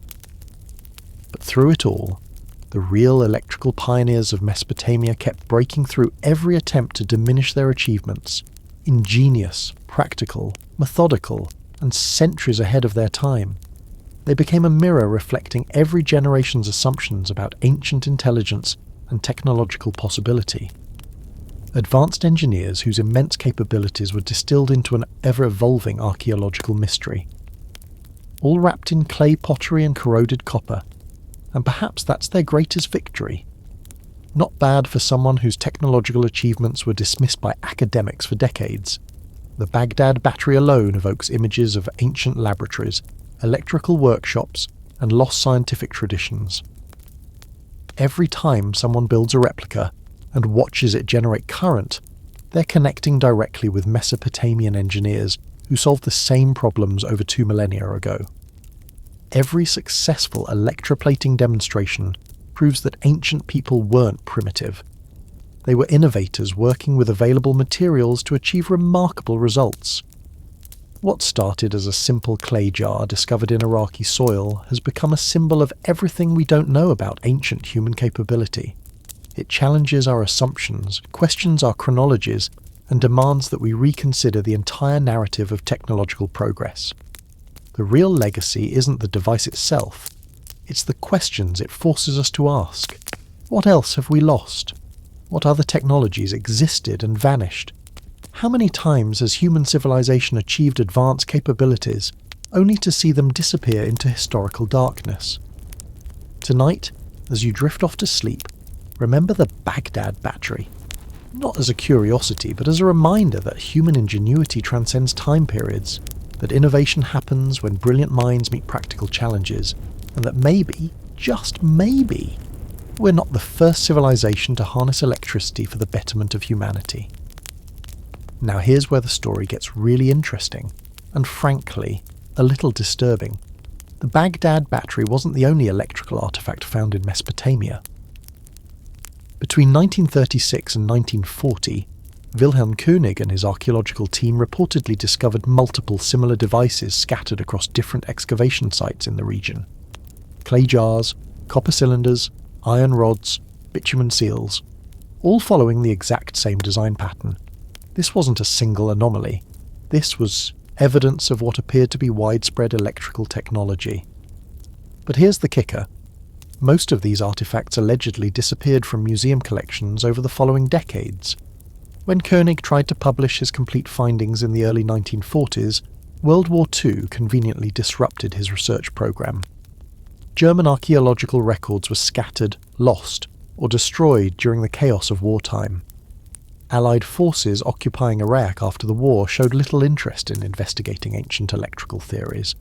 But through it all, the real electrical pioneers of Mesopotamia kept breaking through every attempt to diminish their achievements, ingenious, practical, methodical, and centuries ahead of their time. They became a mirror reflecting every generation's assumptions about ancient intelligence and technological possibility. Advanced engineers whose immense capabilities were distilled into an ever-evolving archaeological mystery. All wrapped in clay pottery and corroded copper, and perhaps that's their greatest victory. Not bad for someone whose technological achievements were dismissed by academics for decades. The Baghdad Battery alone evokes images of ancient laboratories, electrical workshops, and lost scientific traditions. Every time someone builds a replica and watches it generate current, they're connecting directly with Mesopotamian engineers who solved the same problems over 2 millennia ago. Every successful electroplating demonstration proves that ancient people weren't primitive. They were innovators working with available materials to achieve remarkable results. What started as a simple clay jar discovered in Iraqi soil has become a symbol of everything we don't know about ancient human capability. It challenges our assumptions, questions our chronologies, and demands that we reconsider the entire narrative of technological progress. The real legacy isn't the device itself, it's the questions it forces us to ask. What else have we lost? What other technologies existed and vanished? How many times has human civilization achieved advanced capabilities, only to see them disappear into historical darkness? Tonight, as you drift off to sleep, remember the Baghdad Battery. Not as a curiosity, but as a reminder that human ingenuity transcends time periods, that innovation happens when brilliant minds meet practical challenges, and that maybe, just maybe, we're not the first civilization to harness electricity for the betterment of humanity. Now here's where the story gets really interesting, and frankly, a little disturbing. the Baghdad Battery wasn't the only electrical artifact found in Mesopotamia. Between 1936 and 1940, Wilhelm König and his archaeological team reportedly discovered multiple similar devices scattered across different excavation sites in the region. Clay jars, copper cylinders, iron rods, bitumen seals, all following the exact same design pattern. This wasn't a single anomaly. This was evidence of what appeared to be widespread electrical technology. But here's the kicker. Most of these artifacts allegedly disappeared from museum collections over the following decades. When König tried to publish his complete findings in the early 1940s, World War II conveniently disrupted his research program. German archaeological records were scattered, lost, or destroyed during the chaos of wartime. Allied forces occupying Iraq after the war showed little interest in investigating ancient electrical theories.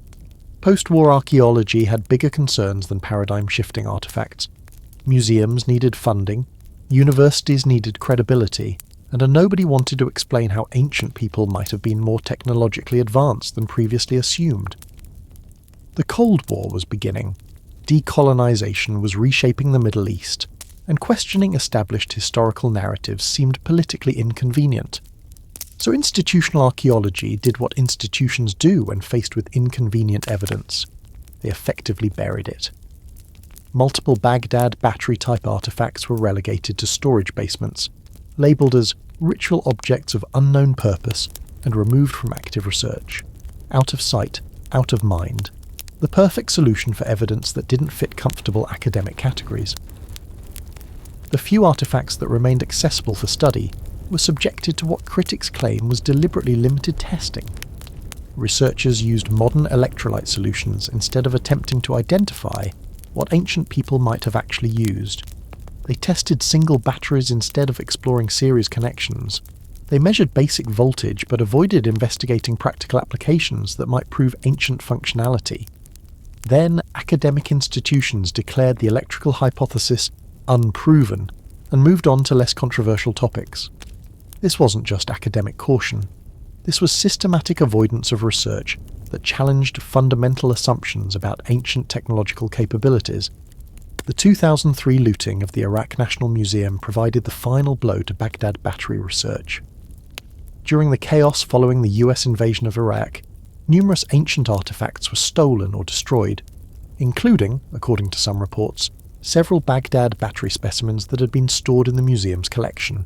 Post-war archaeology had bigger concerns than paradigm-shifting artifacts. Museums needed funding, universities needed credibility, and nobody wanted to explain how ancient people might have been more technologically advanced than previously assumed. The Cold War was beginning. Decolonization was reshaping the Middle East, and questioning established historical narratives seemed politically inconvenient. So institutional archaeology did what institutions do when faced with inconvenient evidence. They effectively buried it. Multiple Baghdad Battery-type artifacts were relegated to storage basements, labelled as ritual objects of unknown purpose and removed from active research. Out of sight, out of mind. The perfect solution for evidence that didn't fit comfortable academic categories. The few artifacts that remained accessible for study were subjected to what critics claim was deliberately limited testing. Researchers used modern electrolyte solutions instead of attempting to identify what ancient people might have actually used. They tested single batteries instead of exploring series connections. They measured basic voltage but avoided investigating practical applications that might prove ancient functionality. Then, academic institutions declared the electrical hypothesis unproven and moved on to less controversial topics. This wasn't just academic caution. This was systematic avoidance of research that challenged fundamental assumptions about ancient technological capabilities. The 2003 looting of the Iraq National Museum provided the final blow to Baghdad Battery research. During the chaos following the US invasion of Iraq, numerous ancient artifacts were stolen or destroyed, including, according to some reports, several Baghdad Battery specimens that had been stored in the museum's collection.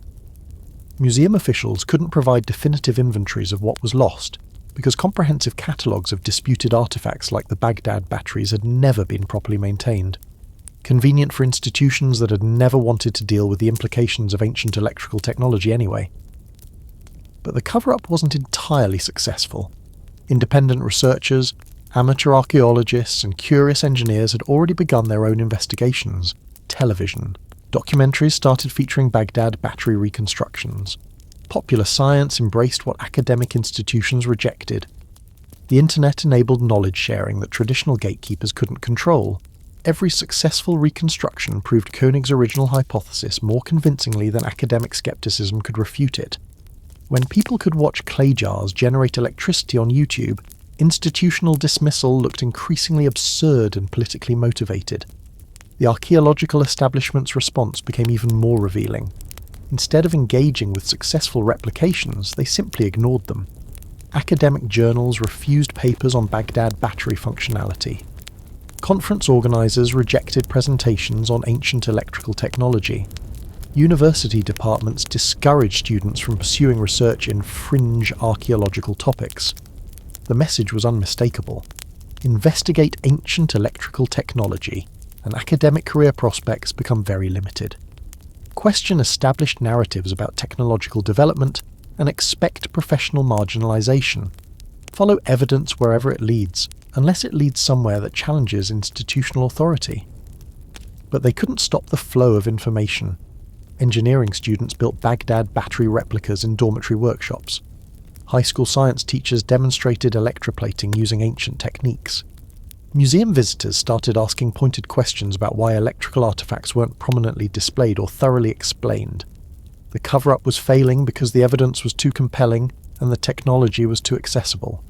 Museum officials couldn't provide definitive inventories of what was lost, because comprehensive catalogues of disputed artifacts like the Baghdad batteries had never been properly maintained. Convenient for institutions that had never wanted to deal with the implications of ancient electrical technology anyway. But the cover-up wasn't entirely successful. Independent researchers, amateur archaeologists, and curious engineers had already begun their own investigations. Television. Documentaries started featuring Baghdad Battery reconstructions. Popular science embraced what academic institutions rejected. The internet enabled knowledge sharing that traditional gatekeepers couldn't control. Every successful reconstruction proved König's original hypothesis more convincingly than academic skepticism could refute it. When people could watch clay jars generate electricity on YouTube, institutional dismissal looked increasingly absurd and politically motivated. The archaeological establishment's response became even more revealing. Instead of engaging with successful replications, they simply ignored them. Academic journals refused papers on Baghdad battery functionality. Conference organisers rejected presentations on ancient electrical technology. University departments discouraged students from pursuing research in fringe archaeological topics. The message was unmistakable. Investigate ancient electrical technology, and academic career prospects become very limited. Question established narratives about technological development and expect professional marginalisation. Follow evidence wherever it leads, unless it leads somewhere that challenges institutional authority. But they couldn't stop the flow of information. Engineering students built Baghdad battery replicas in dormitory workshops. High school science teachers demonstrated electroplating using ancient techniques. Museum visitors started asking pointed questions about why electrical artifacts weren't prominently displayed or thoroughly explained. The cover-up was failing because the evidence was too compelling and the technology was too accessible.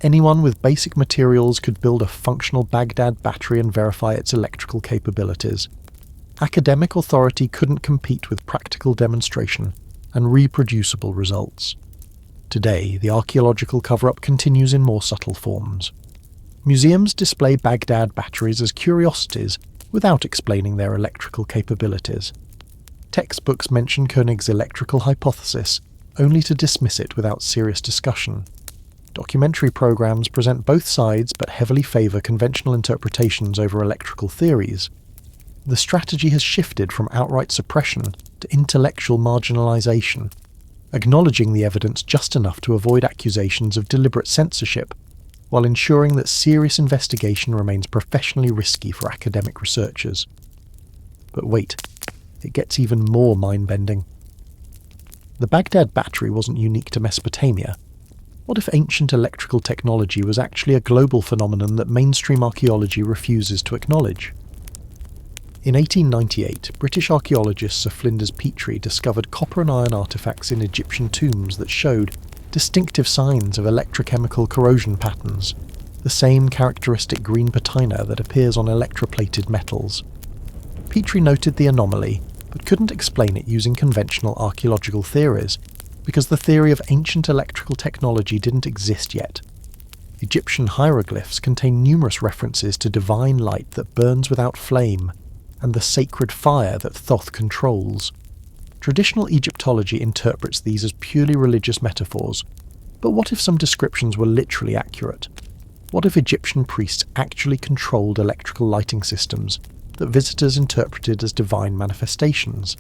anyone with basic materials could build a functional Baghdad battery and verify its electrical capabilities. Academic authority couldn't compete with practical demonstration and reproducible results. Today, the archaeological cover-up continues in more subtle forms. Museums display Baghdad batteries as curiosities without explaining their electrical capabilities. Textbooks mention König's electrical hypothesis, only to dismiss it without serious discussion. Documentary programs present both sides but heavily favour conventional interpretations over electrical theories. The strategy has shifted from outright suppression to intellectual marginalisation, acknowledging the evidence just enough to avoid accusations of deliberate censorship, while ensuring that serious investigation remains professionally risky for academic researchers. But wait, it gets even more mind-bending. The Baghdad Battery wasn't unique to Mesopotamia. What if ancient electrical technology was actually a global phenomenon that mainstream archaeology refuses to acknowledge? In 1898, British archaeologist Sir Flinders Petrie discovered copper and iron artefacts in Egyptian tombs that showed distinctive signs of electrochemical corrosion patterns, the same characteristic green patina that appears on electroplated metals. Petrie noted the anomaly, but couldn't explain it using conventional archaeological theories, because the theory of ancient electrical technology didn't exist yet. Egyptian hieroglyphs contain numerous references to divine light that burns without flame, and the sacred fire that Thoth controls. Traditional Egyptology interprets these as purely religious metaphors, but what if some descriptions were literally accurate? What if Egyptian priests actually controlled electrical lighting systems that visitors interpreted as divine manifestations?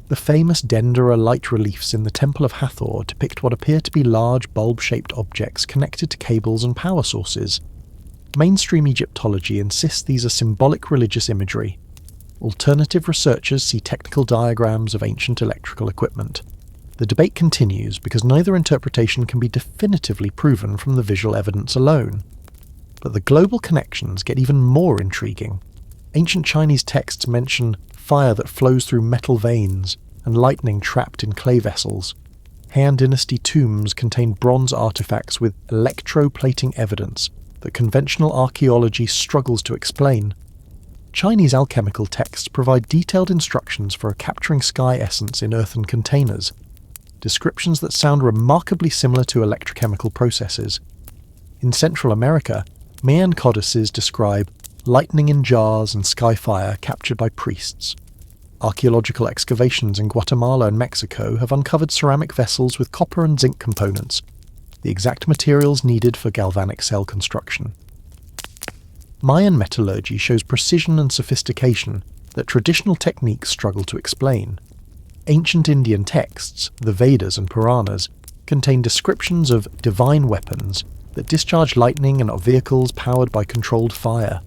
The famous Dendera light reliefs in the Temple of Hathor depict what appear to be large bulb-shaped objects connected to cables and power sources. Mainstream Egyptology insists these are symbolic religious imagery. Alternative researchers see technical diagrams of ancient electrical equipment. The debate continues because neither interpretation can be definitively proven from the visual evidence alone. But the global connections get even more intriguing. Ancient Chinese texts mention fire that flows through metal veins and lightning trapped in clay vessels. Han Dynasty tombs contain bronze artifacts with electroplating evidence that conventional archaeology struggles to explain. Chinese alchemical texts provide detailed instructions for capturing sky essence in earthen containers, descriptions that sound remarkably similar to electrochemical processes. In Central America, Mayan codices describe lightning in jars and sky fire captured by priests. Archaeological excavations in Guatemala and Mexico have uncovered ceramic vessels with copper and zinc components, the exact materials needed for galvanic cell construction. Mayan metallurgy shows precision and sophistication that traditional techniques struggle to explain. Ancient Indian texts, the Vedas and Puranas, contain descriptions of divine weapons that discharge lightning and of vehicles powered by controlled fire.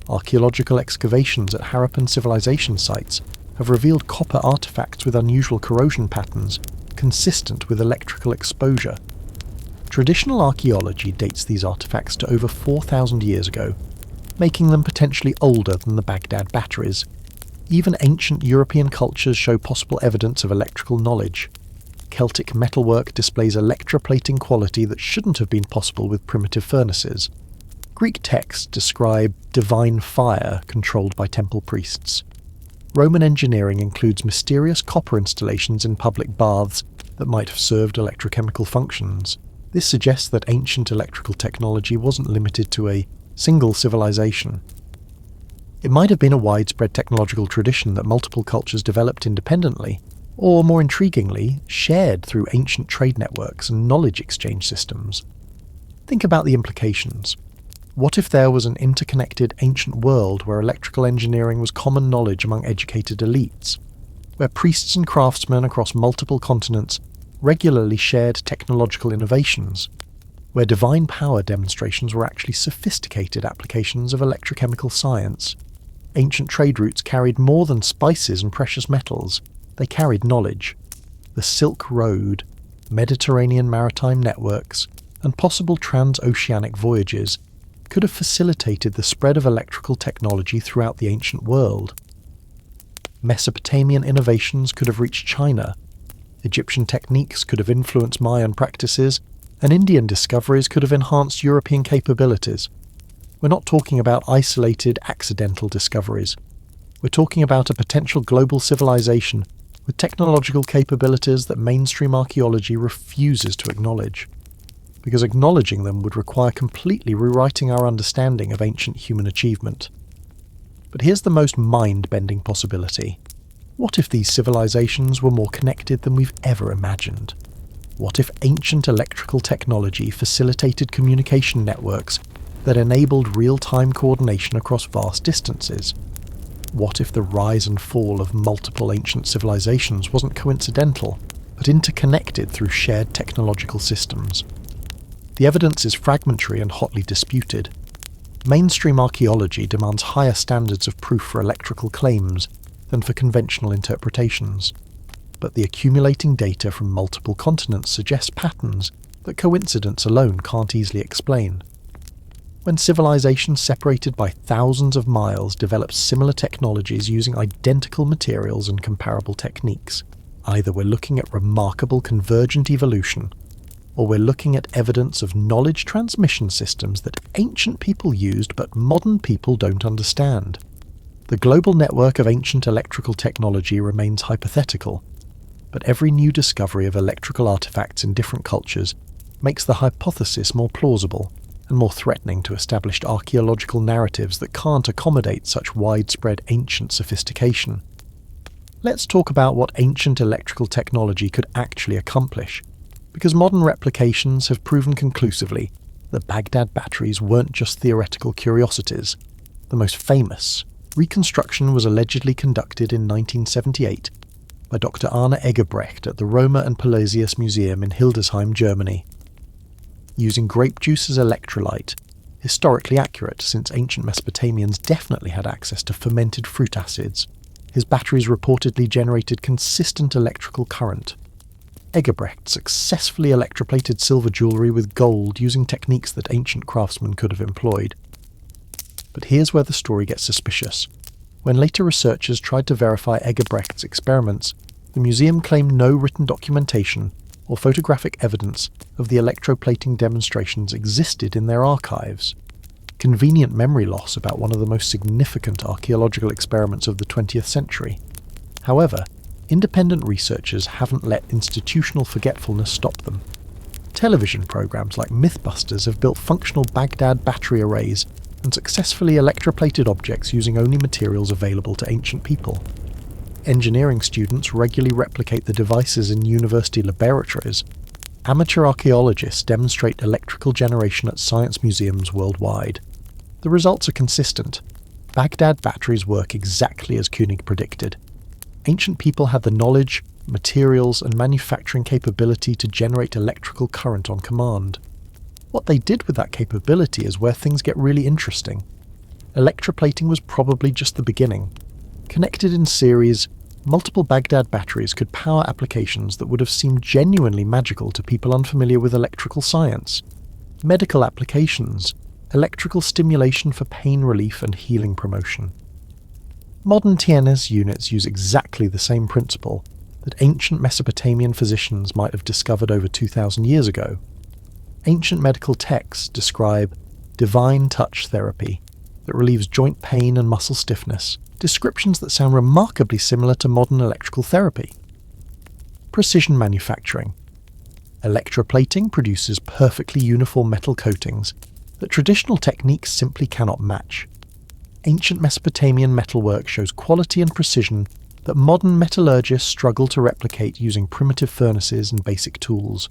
Archaeological excavations at Harappan civilization sites have revealed copper artifacts with unusual corrosion patterns consistent with electrical exposure. Traditional archaeology dates these artifacts to over 4,000 years ago, making them potentially older than the Baghdad batteries. Even ancient European cultures show possible evidence of electrical knowledge. Celtic metalwork displays electroplating quality that shouldn't have been possible with primitive furnaces. Greek texts describe divine fire controlled by temple priests. Roman engineering includes mysterious copper installations in public baths that might have served electrochemical functions. This suggests that ancient electrical technology wasn't limited to a single civilization. It might have been a widespread technological tradition that multiple cultures developed independently, or more intriguingly, shared through ancient trade networks and knowledge exchange systems. Think about the implications. What if there was an interconnected ancient world where electrical engineering was common knowledge among educated elites, where priests and craftsmen across multiple continents regularly shared technological innovations, where divine power demonstrations were actually sophisticated applications of electrochemical science? Ancient trade routes carried more than spices and precious metals. They carried knowledge. The Silk Road, Mediterranean maritime networks, and possible transoceanic voyages could have facilitated the spread of electrical technology throughout the ancient world. Mesopotamian innovations could have reached China. Egyptian techniques could have influenced Mayan practices, and Indian discoveries could have enhanced European capabilities. We're not talking about isolated, accidental discoveries. We're talking about a potential global civilization with technological capabilities that mainstream archaeology refuses to acknowledge, because acknowledging them would require completely rewriting our understanding of ancient human achievement. But here's the most mind-bending possibility. What if these civilizations were more connected than we've ever imagined? What if ancient electrical technology facilitated communication networks that enabled real-time coordination across vast distances? What if the rise and fall of multiple ancient civilizations wasn't coincidental, but interconnected through shared technological systems? The evidence is fragmentary and hotly disputed. Mainstream archaeology demands higher standards of proof for electrical claims than for conventional interpretations, but the accumulating data from multiple continents suggests patterns that coincidence alone can't easily explain. When civilizations separated by thousands of miles develop similar technologies using identical materials and comparable techniques, either we're looking at remarkable convergent evolution, or we're looking at evidence of knowledge transmission systems that ancient people used but modern people don't understand. The global network of ancient electrical technology remains hypothetical, but every new discovery of electrical artifacts in different cultures makes the hypothesis more plausible and more threatening to established archaeological narratives that can't accommodate such widespread ancient sophistication. Let's talk about what ancient electrical technology could actually accomplish, because modern replications have proven conclusively that Baghdad batteries weren't just theoretical curiosities. The most famous reconstruction was allegedly conducted in 1978 by Dr. Arne Eggebrecht at the Roma and Pallasius Museum in Hildesheim, Germany. Using grape juice as electrolyte, historically accurate since ancient Mesopotamians definitely had access to fermented fruit acids, his batteries reportedly generated consistent electrical current. Eggebrecht successfully electroplated silver jewellery with gold using techniques that ancient craftsmen could have employed. But here's where the story gets suspicious. When later researchers tried to verify Eggebrecht's experiments, the museum claimed no written documentation or photographic evidence of the electroplating demonstrations existed in their archives. Convenient memory loss about one of the most significant archaeological experiments of the 20th century. However, independent researchers haven't let institutional forgetfulness stop them. Television programs like Mythbusters have built functional Baghdad battery arrays and successfully electroplated objects using only materials available to ancient people. Engineering students regularly replicate the devices in university laboratories. Amateur archaeologists demonstrate electrical generation at science museums worldwide. The results are consistent. Baghdad batteries work exactly as König predicted. Ancient people had the knowledge, materials, and manufacturing capability to generate electrical current on command. What they did with that capability is where things get really interesting. Electroplating was probably just the beginning. Connected in series, multiple Baghdad batteries could power applications that would have seemed genuinely magical to people unfamiliar with electrical science. Medical applications, electrical stimulation for pain relief and healing promotion. Modern TNS units use exactly the same principle that ancient Mesopotamian physicians might have discovered over 2,000 years ago. Ancient medical texts describe divine touch therapy that relieves joint pain and muscle stiffness, descriptions that sound remarkably similar to modern electrical therapy. Precision manufacturing. Electroplating produces perfectly uniform metal coatings that traditional techniques simply cannot match. Ancient Mesopotamian metalwork shows quality and precision that modern metallurgists struggle to replicate using primitive furnaces and basic tools.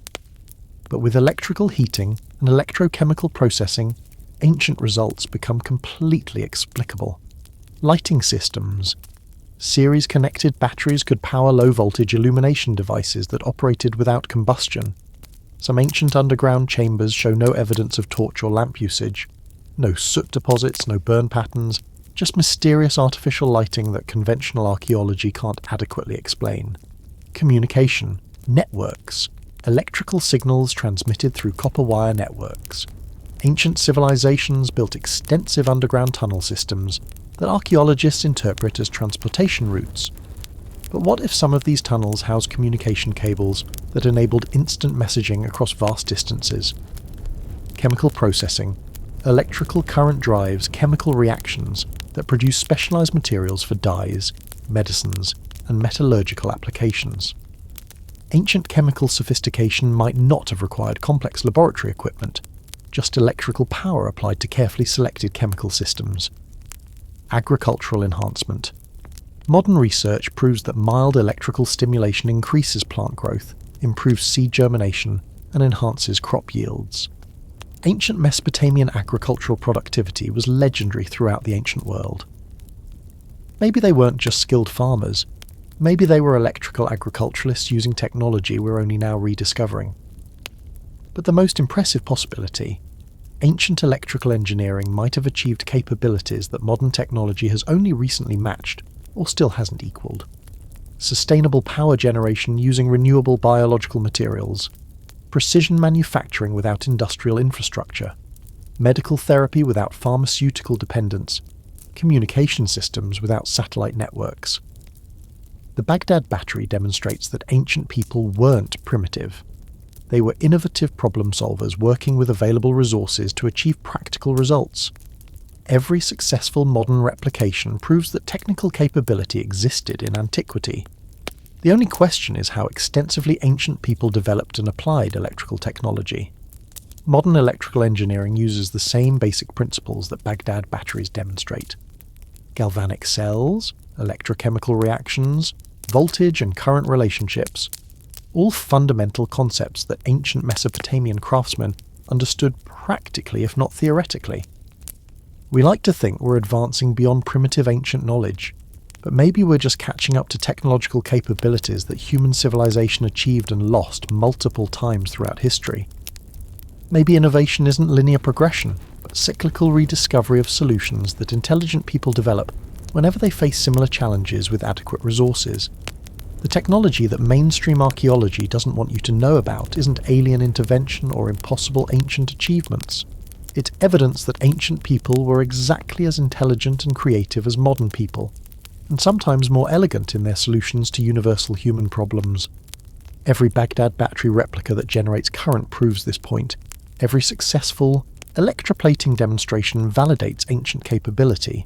But with electrical heating and electrochemical processing, ancient results become completely explicable. Lighting systems. Series-connected batteries could power low-voltage illumination devices that operated without combustion. Some ancient underground chambers show no evidence of torch or lamp usage. No soot deposits, no burn patterns, just mysterious artificial lighting that conventional archaeology can't adequately explain. Communication. Networks. Electrical signals transmitted through copper wire networks. Ancient civilizations built extensive underground tunnel systems that archaeologists interpret as transportation routes. But what if some of these tunnels housed communication cables that enabled instant messaging across vast distances? Chemical processing, electrical current drives chemical reactions that produce specialized materials for dyes, medicines, and metallurgical applications. Ancient chemical sophistication might not have required complex laboratory equipment, just electrical power applied to carefully selected chemical systems. Agricultural enhancement. Modern research proves that mild electrical stimulation increases plant growth, improves seed germination, and enhances crop yields. Ancient Mesopotamian agricultural productivity was legendary throughout the ancient world. Maybe they weren't just skilled farmers. Maybe they were electrical agriculturalists using technology we're only now rediscovering. But the most impressive possibility, ancient electrical engineering might have achieved capabilities that modern technology has only recently matched, or still hasn't equalled. Sustainable power generation using renewable biological materials, precision manufacturing without industrial infrastructure, medical therapy without pharmaceutical dependence, communication systems without satellite networks. The Baghdad Battery demonstrates that ancient people weren't primitive. They were innovative problem solvers working with available resources to achieve practical results. Every successful modern replication proves that technical capability existed in antiquity. The only question is how extensively ancient people developed and applied electrical technology. Modern electrical engineering uses the same basic principles that Baghdad batteries demonstrate. Galvanic cells, electrochemical reactions, voltage and current relationships, all fundamental concepts that ancient Mesopotamian craftsmen understood practically if not theoretically. We like to think we're advancing beyond primitive ancient knowledge, but maybe we're just catching up to technological capabilities that human civilization achieved and lost multiple times throughout history. Maybe innovation isn't linear progression, but cyclical rediscovery of solutions that intelligent people develop whenever they face similar challenges with adequate resources. The technology that mainstream archaeology doesn't want you to know about isn't alien intervention or impossible ancient achievements. It's evidence that ancient people were exactly as intelligent and creative as modern people, and sometimes more elegant in their solutions to universal human problems. Every Baghdad battery replica that generates current proves this point. Every successful electroplating demonstration validates ancient capability.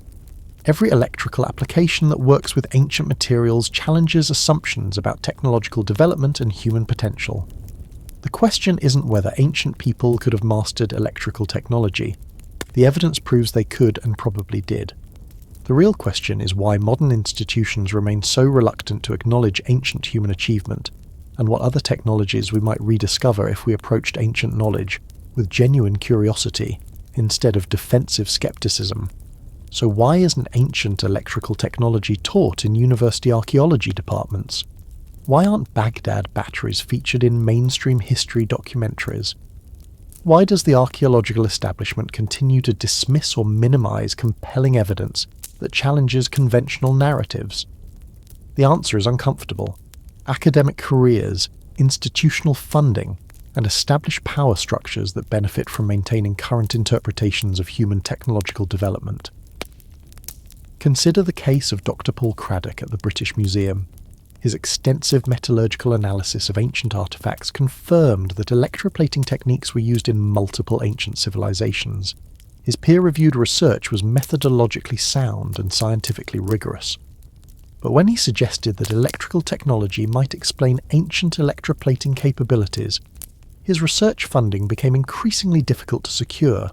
Every electrical application that works with ancient materials challenges assumptions about technological development and human potential. The question isn't whether ancient people could have mastered electrical technology. The evidence proves they could and probably did. The real question is why modern institutions remain so reluctant to acknowledge ancient human achievement, and what other technologies we might rediscover if we approached ancient knowledge with genuine curiosity instead of defensive skepticism. So why isn't ancient electrical technology taught in university archaeology departments? Why aren't Baghdad batteries featured in mainstream history documentaries? Why does the archaeological establishment continue to dismiss or minimize compelling evidence that challenges conventional narratives? The answer is uncomfortable. Academic careers, institutional funding, and established power structures that benefit from maintaining current interpretations of human technological development. Consider the case of Dr. Paul Craddock at the British Museum. His extensive metallurgical analysis of ancient artifacts confirmed that electroplating techniques were used in multiple ancient civilizations. His peer-reviewed research was methodologically sound and scientifically rigorous. But when he suggested that electrical technology might explain ancient electroplating capabilities, his research funding became increasingly difficult to secure.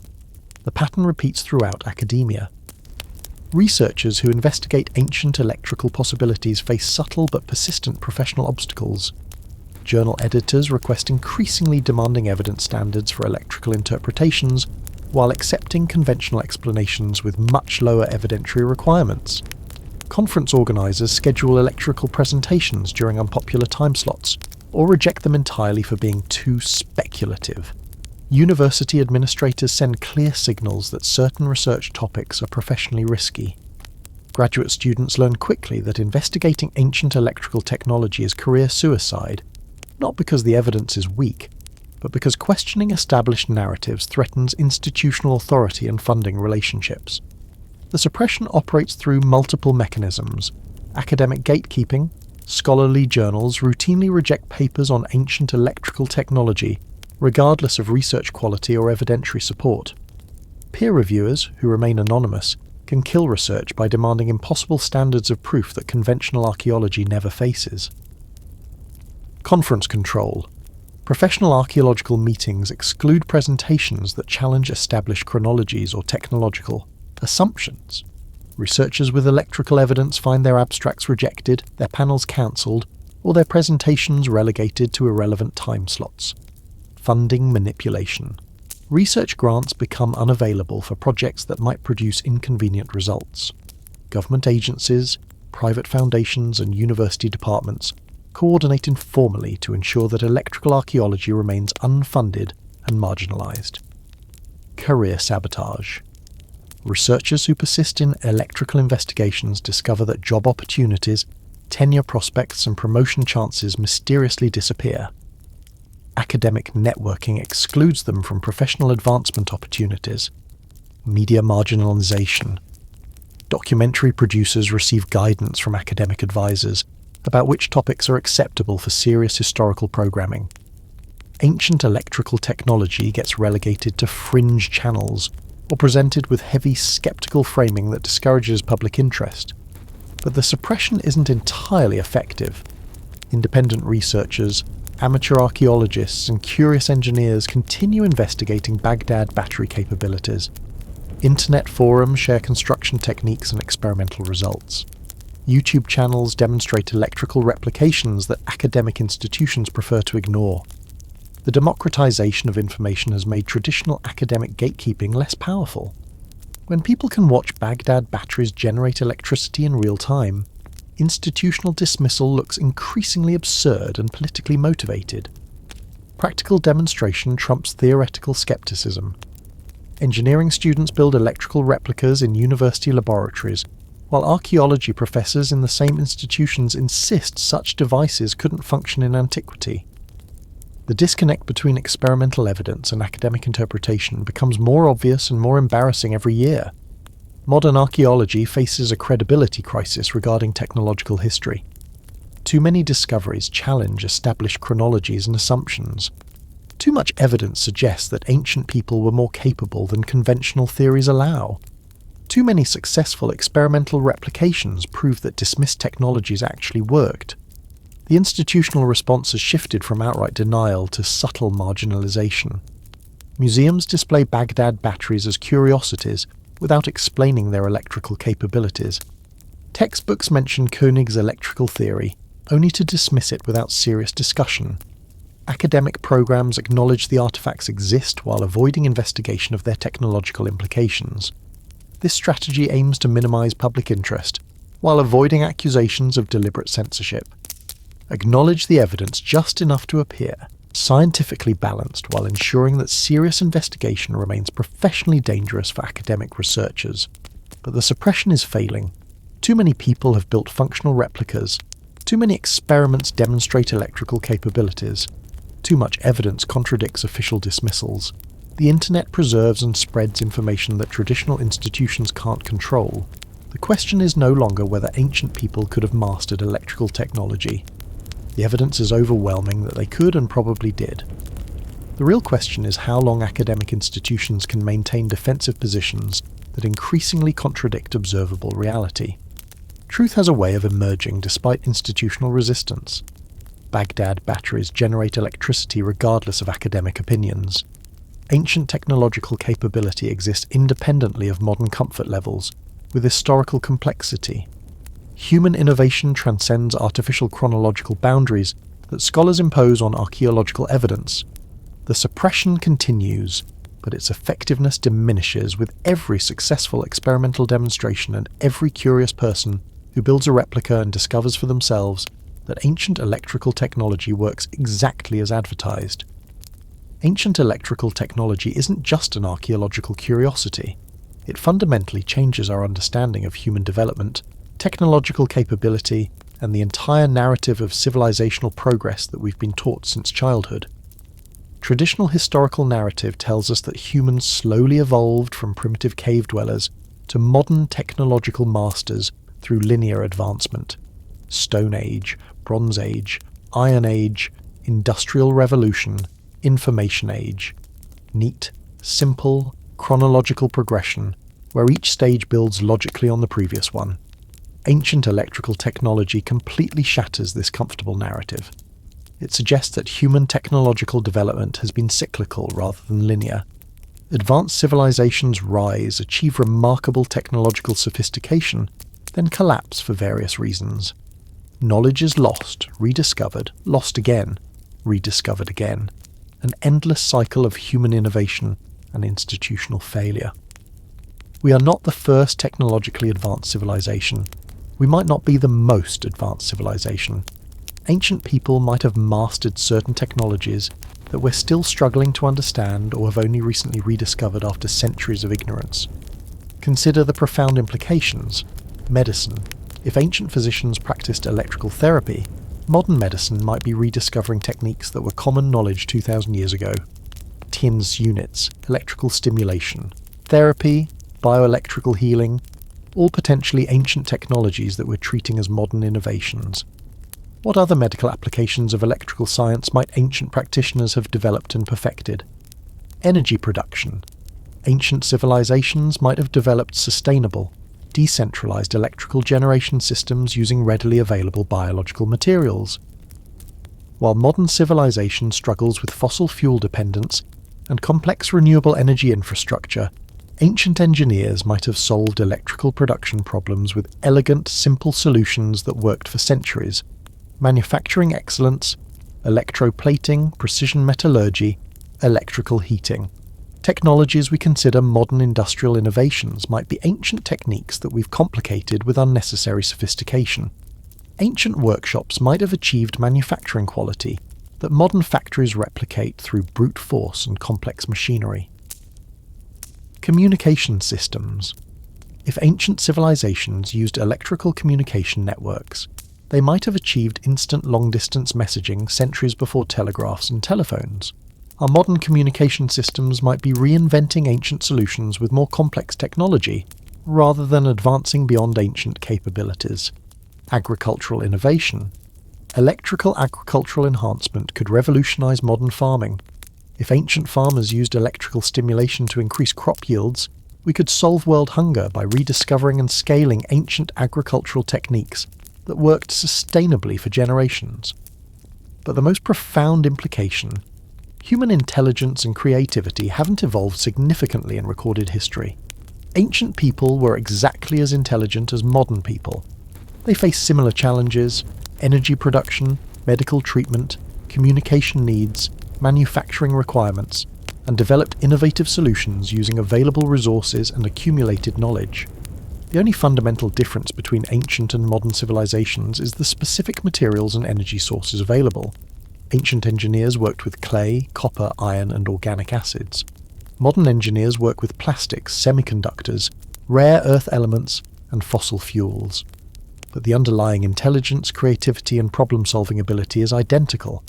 The pattern repeats throughout academia. Researchers who investigate ancient electrical possibilities face subtle but persistent professional obstacles. Journal editors request increasingly demanding evidence standards for electrical interpretations, while accepting conventional explanations with much lower evidentiary requirements. Conference organisers schedule electrical presentations during unpopular time slots, or reject them entirely for being too speculative. University administrators send clear signals that certain research topics are professionally risky. Graduate students learn quickly that investigating ancient electrical technology is career suicide, not because the evidence is weak, but because questioning established narratives threatens institutional authority and funding relationships. The suppression operates through multiple mechanisms: academic gatekeeping, Scholarly journals routinely reject papers on ancient electrical technology, regardless of research quality or evidentiary support. Peer reviewers, who remain anonymous, can kill research by demanding impossible standards of proof that conventional archaeology never faces. Conference control. Professional archaeological meetings exclude presentations that challenge established chronologies or technological assumptions. Researchers with electrical evidence find their abstracts rejected, their panels cancelled, or their presentations relegated to irrelevant time slots. Funding manipulation. Research grants become unavailable for projects that might produce inconvenient results. Government agencies, private foundations, and university departments coordinate informally to ensure that electrical archaeology remains unfunded and marginalised. Career sabotage. Researchers who persist in electrical investigations discover that job opportunities, tenure prospects, and promotion chances mysteriously disappear. Academic networking excludes them from professional advancement opportunities. Media marginalisation. Documentary producers receive guidance from academic advisors about which topics are acceptable for serious historical programming. Ancient electrical technology gets relegated to fringe channels or presented with heavy skeptical framing that discourages public interest. But the suppression isn't entirely effective. Independent researchers, amateur archaeologists, and curious engineers continue investigating Baghdad Battery capabilities. Internet forums share construction techniques and experimental results. YouTube channels demonstrate electrical replications that academic institutions prefer to ignore. The democratization of information has made traditional academic gatekeeping less powerful. When people can watch Baghdad batteries generate electricity in real time, institutional dismissal looks increasingly absurd and politically motivated. Practical demonstration trumps theoretical skepticism. Engineering students build electrical replicas in university laboratories, while archaeology professors in the same institutions insist such devices couldn't function in antiquity. The disconnect between experimental evidence and academic interpretation becomes more obvious and more embarrassing every year. Modern archaeology faces a credibility crisis regarding technological history. Too many discoveries challenge established chronologies and assumptions. Too much evidence suggests that ancient people were more capable than conventional theories allow. Too many successful experimental replications prove that dismissed technologies actually worked. The institutional response has shifted from outright denial to subtle marginalization. Museums display Baghdad batteries as curiosities without explaining their electrical capabilities. Textbooks mention König's electrical theory, only to dismiss it without serious discussion. Academic programs acknowledge the artifacts exist while avoiding investigation of their technological implications. This strategy aims to minimize public interest, while avoiding accusations of deliberate censorship. Acknowledge the evidence just enough to appear scientifically balanced while ensuring that serious investigation remains professionally dangerous for academic researchers. But the suppression is failing. Too many people have built functional replicas. Too many experiments demonstrate electrical capabilities. Too much evidence contradicts official dismissals. The internet preserves and spreads information that traditional institutions can't control. The question is no longer whether ancient people could have mastered electrical technology. The evidence is overwhelming that they could and probably did. The real question is how long academic institutions can maintain defensive positions that increasingly contradict observable reality. Truth has a way of emerging despite institutional resistance. Baghdad batteries generate electricity regardless of academic opinions. Ancient technological capability exists independently of modern comfort levels, with historical complexity. Human innovation transcends artificial chronological boundaries that scholars impose on archaeological evidence. The suppression continues, but its effectiveness diminishes with every successful experimental demonstration and every curious person who builds a replica and discovers for themselves that ancient electrical technology works exactly as advertised. Ancient electrical technology isn't just an archaeological curiosity. It fundamentally changes our understanding of human development, technological capability, and the entire narrative of civilizational progress that we've been taught since childhood. Traditional historical narrative tells us that humans slowly evolved from primitive cave dwellers to modern technological masters through linear advancement. Stone Age, Bronze Age, Iron Age, Industrial Revolution, Information Age. Neat, simple, chronological progression, where each stage builds logically on the previous one. Ancient electrical technology completely shatters this comfortable narrative. It suggests that human technological development has been cyclical rather than linear. Advanced civilizations rise, achieve remarkable technological sophistication, then collapse for various reasons. Knowledge is lost, rediscovered, lost again, rediscovered again. An endless cycle of human innovation and institutional failure. We are not the first technologically advanced civilization. We might not be the most advanced civilization. Ancient people might have mastered certain technologies that we're still struggling to understand or have only recently rediscovered after centuries of ignorance. Consider the profound implications. Medicine. If ancient physicians practiced electrical therapy, modern medicine might be rediscovering techniques that were common knowledge 2,000 years ago. TINS units, electrical stimulation, therapy, bioelectrical healing, all potentially ancient technologies that we're treating as modern innovations. What other medical applications of electrical science might ancient practitioners have developed and perfected? Energy production. Ancient civilizations might have developed sustainable, decentralized electrical generation systems using readily available biological materials. While modern civilization struggles with fossil fuel dependence and complex renewable energy infrastructure, ancient engineers might have solved electrical production problems with elegant, simple solutions that worked for centuries. Manufacturing excellence, electroplating, precision metallurgy, electrical heating. Technologies we consider modern industrial innovations might be ancient techniques that we've complicated with unnecessary sophistication. Ancient workshops might have achieved manufacturing quality that modern factories replicate through brute force and complex machinery. Communication systems. If ancient civilizations used electrical communication networks, they might have achieved instant long-distance messaging centuries before telegraphs and telephones. Our modern communication systems might be reinventing ancient solutions with more complex technology, rather than advancing beyond ancient capabilities. Agricultural innovation. Electrical agricultural enhancement could revolutionize modern farming. If ancient farmers used electrical stimulation to increase crop yields, we could solve world hunger by rediscovering and scaling ancient agricultural techniques that worked sustainably for generations. But the most profound implication: human intelligence and creativity haven't evolved significantly in recorded history. Ancient people were exactly as intelligent as modern people. They faced similar challenges: energy production, medical treatment, communication needs, manufacturing requirements, and developed innovative solutions using available resources and accumulated knowledge. The only fundamental difference between ancient and modern civilizations is the specific materials and energy sources available. Ancient engineers worked with clay, copper, iron, and organic acids. Modern engineers work with plastics, semiconductors, rare earth elements, and fossil fuels. But the underlying intelligence, creativity, and problem-solving ability is identical.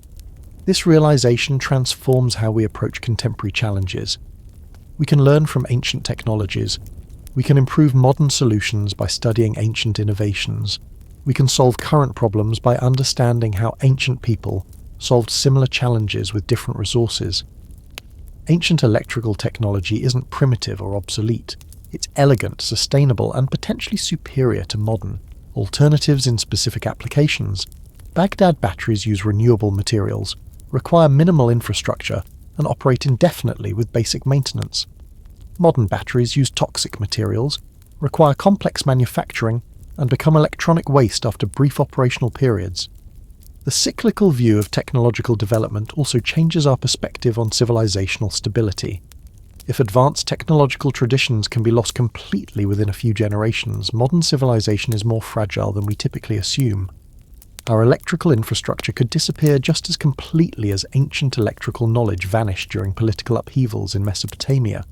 This realization transforms how we approach contemporary challenges. We can learn from ancient technologies. We can improve modern solutions by studying ancient innovations. We can solve current problems by understanding how ancient people solved similar challenges with different resources. Ancient electrical technology isn't primitive or obsolete. It's elegant, sustainable, and potentially superior to modern alternatives in specific applications. Baghdad batteries use renewable materials, require minimal infrastructure, and operate indefinitely with basic maintenance. Modern batteries use toxic materials, require complex manufacturing, and become electronic waste after brief operational periods. The cyclical view of technological development also changes our perspective on civilizational stability. If advanced technological traditions can be lost completely within a few generations, modern civilization is more fragile than we typically assume. Our electrical infrastructure could disappear just as completely as ancient electrical knowledge vanished during political upheavals in Mesopotamia.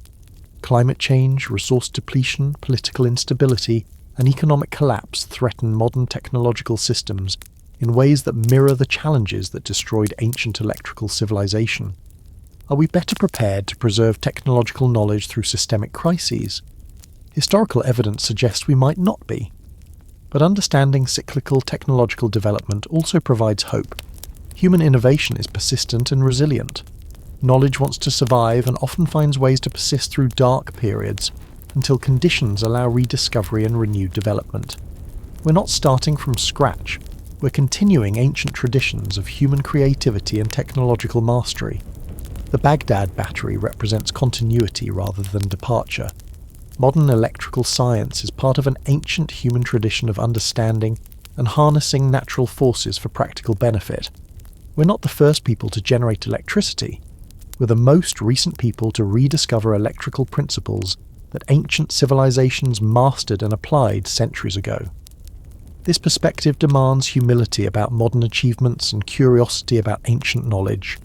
Climate change, resource depletion, political instability, and economic collapse threaten modern technological systems in ways that mirror the challenges that destroyed ancient electrical civilization. Are we better prepared to preserve technological knowledge through systemic crises? Historical evidence suggests we might not be. But understanding cyclical technological development also provides hope. Human innovation is persistent and resilient. Knowledge wants to survive and often finds ways to persist through dark periods until conditions allow rediscovery and renewed development. We're not starting from scratch. We're continuing ancient traditions of human creativity and technological mastery. The Baghdad Battery represents continuity rather than departure. Modern electrical science is part of an ancient human tradition of understanding and harnessing natural forces for practical benefit. We're not the first people to generate electricity. We're the most recent people to rediscover electrical principles that ancient civilizations mastered and applied centuries ago. This perspective demands humility about modern achievements and curiosity about ancient knowledge.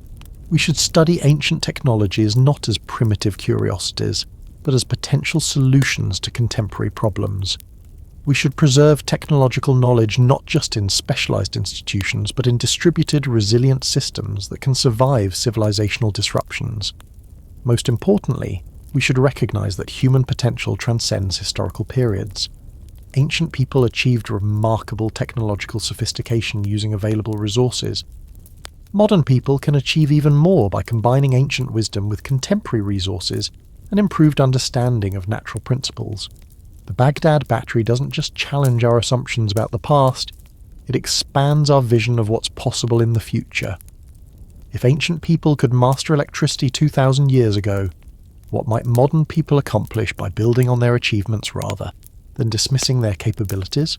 We should study ancient technologies not as primitive curiosities, but as potential solutions to contemporary problems. We should preserve technological knowledge not just in specialized institutions, but in distributed, resilient systems that can survive civilizational disruptions. Most importantly, we should recognize that human potential transcends historical periods. Ancient people achieved remarkable technological sophistication using available resources. Modern people can achieve even more by combining ancient wisdom with contemporary resources and improved understanding of natural principles. The Baghdad Battery doesn't just challenge our assumptions about the past, it expands our vision of what's possible in the future. If ancient people could master electricity 2,000 years ago, what might modern people accomplish by building on their achievements rather than dismissing their capabilities?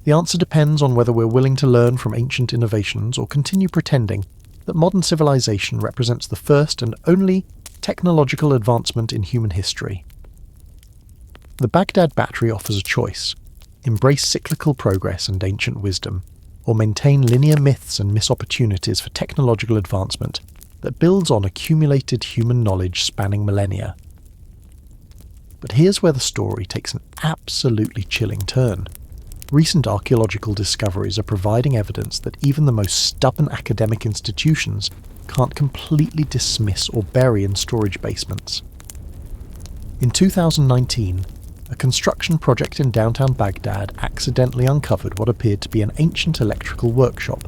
The answer depends on whether we're willing to learn from ancient innovations or continue pretending that modern civilization represents the first and only technological advancement in human history. The Baghdad Battery offers a choice: embrace cyclical progress and ancient wisdom, or maintain linear myths and miss opportunities for technological advancement that builds on accumulated human knowledge spanning millennia. But here's where the story takes an absolutely chilling turn. Recent archaeological discoveries are providing evidence that even the most stubborn academic institutions can't completely dismiss or bury in storage basements. In 2019, a construction project in downtown Baghdad accidentally uncovered what appeared to be an ancient electrical workshop,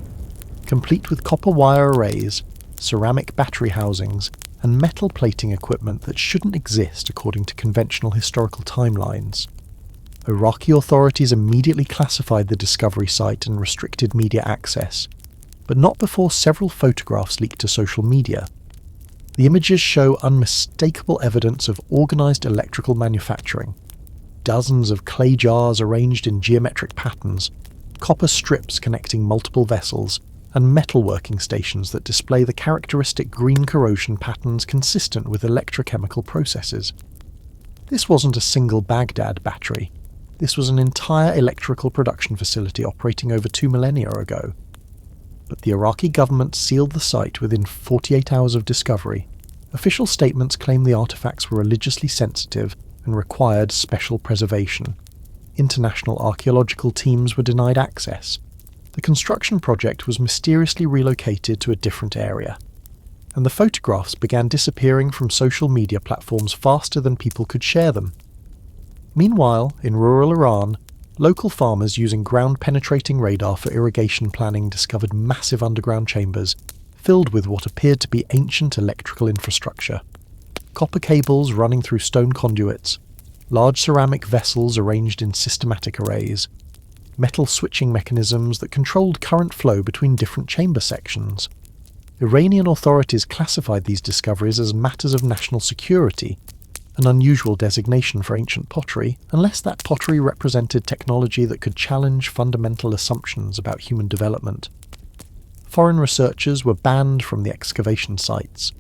complete with copper wire arrays, ceramic battery housings, and metal plating equipment that shouldn't exist according to conventional historical timelines. Iraqi authorities immediately classified the discovery site and restricted media access, but not before several photographs leaked to social media. The images show unmistakable evidence of organised electrical manufacturing. Dozens of clay jars arranged in geometric patterns, copper strips connecting multiple vessels, and metalworking stations that display the characteristic green corrosion patterns consistent with electrochemical processes. This wasn't a single Baghdad battery. This was an entire electrical production facility operating over 2 millennia ago. But the Iraqi government sealed the site within 48 hours of discovery. Official statements claim the artifacts were religiously sensitive and required special preservation. International archaeological teams were denied access. The construction project was mysteriously relocated to a different area, and the photographs began disappearing from social media platforms faster than people could share them. Meanwhile, in rural Iran, local farmers using ground-penetrating radar for irrigation planning discovered massive underground chambers filled with what appeared to be ancient electrical infrastructure. Copper cables running through stone conduits, large ceramic vessels arranged in systematic arrays, metal switching mechanisms that controlled current flow between different chamber sections. Iranian authorities classified these discoveries as matters of national security, an unusual designation for ancient pottery, unless that pottery represented technology that could challenge fundamental assumptions about human development. Foreign researchers were banned from the excavation sites.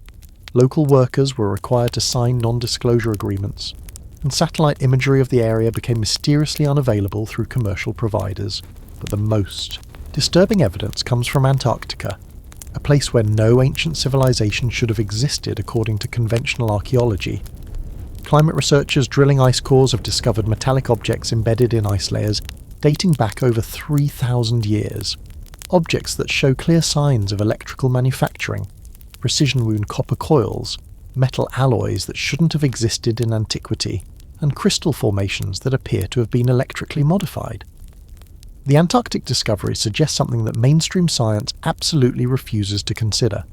Local workers were required to sign non-disclosure agreements, and satellite imagery of the area became mysteriously unavailable through commercial providers. But the most disturbing evidence comes from Antarctica, a place where no ancient civilization should have existed according to conventional archaeology. Climate researchers drilling ice cores have discovered metallic objects embedded in ice layers dating back over 3,000 years. Objects that show clear signs of electrical manufacturing, precision-wound copper coils, metal alloys that shouldn't have existed in antiquity, and crystal formations that appear to have been electrically modified. The Antarctic discovery suggests something that mainstream science absolutely refuses to consider: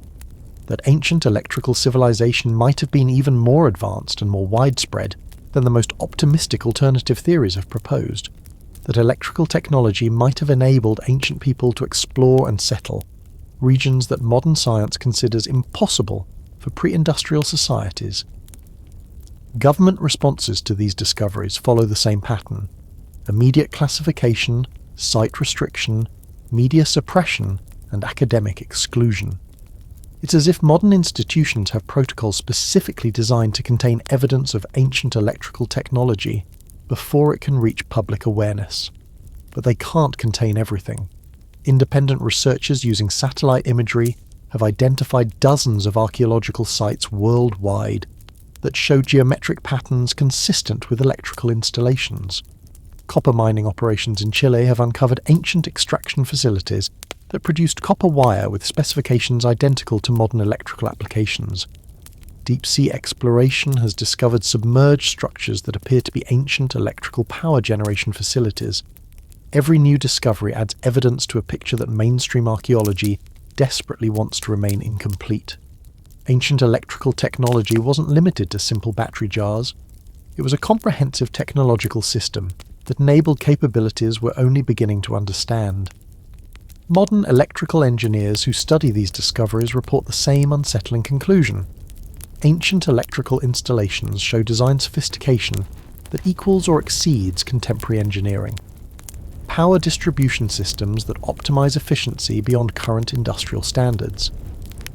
that ancient electrical civilization might have been even more advanced and more widespread than the most optimistic alternative theories have proposed, that electrical technology might have enabled ancient people to explore and settle regions that modern science considers impossible for pre-industrial societies. Government responses to these discoveries follow the same pattern: immediate classification, site restriction, media suppression, and academic exclusion. It's as if modern institutions have protocols specifically designed to contain evidence of ancient electrical technology before it can reach public awareness. But they can't contain everything. Independent researchers using satellite imagery have identified dozens of archaeological sites worldwide that show geometric patterns consistent with electrical installations. Copper mining operations in Chile have uncovered ancient extraction facilities that produced copper wire with specifications identical to modern electrical applications. Deep-sea exploration has discovered submerged structures that appear to be ancient electrical power generation facilities. Every new discovery adds evidence to a picture that mainstream archaeology desperately wants to remain incomplete. Ancient electrical technology wasn't limited to simple battery jars. It was a comprehensive technological system that enabled capabilities we're only beginning to understand. Modern electrical engineers who study these discoveries report the same unsettling conclusion. Ancient electrical installations show design sophistication that equals or exceeds contemporary engineering. Power distribution systems that optimize efficiency beyond current industrial standards.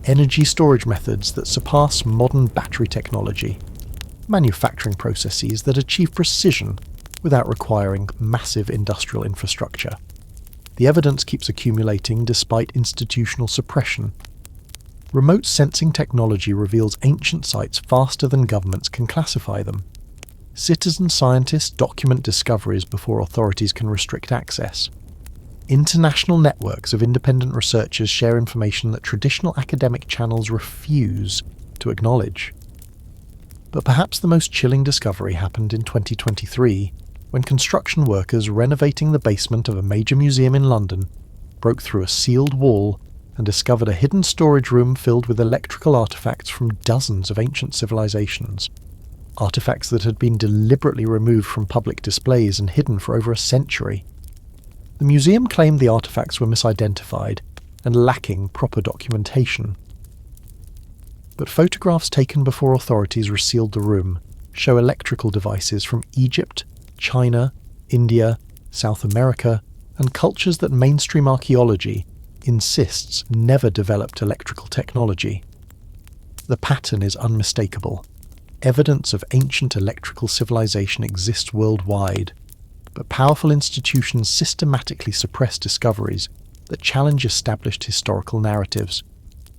Energy storage methods that surpass modern battery technology. Manufacturing processes that achieve precision without requiring massive industrial infrastructure. The evidence keeps accumulating despite institutional suppression. Remote sensing technology reveals ancient sites faster than governments can classify them. Citizen scientists document discoveries before authorities can restrict access. International networks of independent researchers share information that traditional academic channels refuse to acknowledge. But perhaps the most chilling discovery happened in 2023, when construction workers renovating the basement of a major museum in London broke through a sealed wall and discovered a hidden storage room filled with electrical artifacts from dozens of ancient civilizations. Artifacts that had been deliberately removed from public displays and hidden for over a century. The museum claimed the artifacts were misidentified and lacking proper documentation. But photographs taken before authorities resealed the room show electrical devices from Egypt, China, India, South America, and cultures that mainstream archaeology insists never developed electrical technology. The pattern is unmistakable. Evidence of ancient electrical civilization exists worldwide, but powerful institutions systematically suppress discoveries that challenge established historical narratives.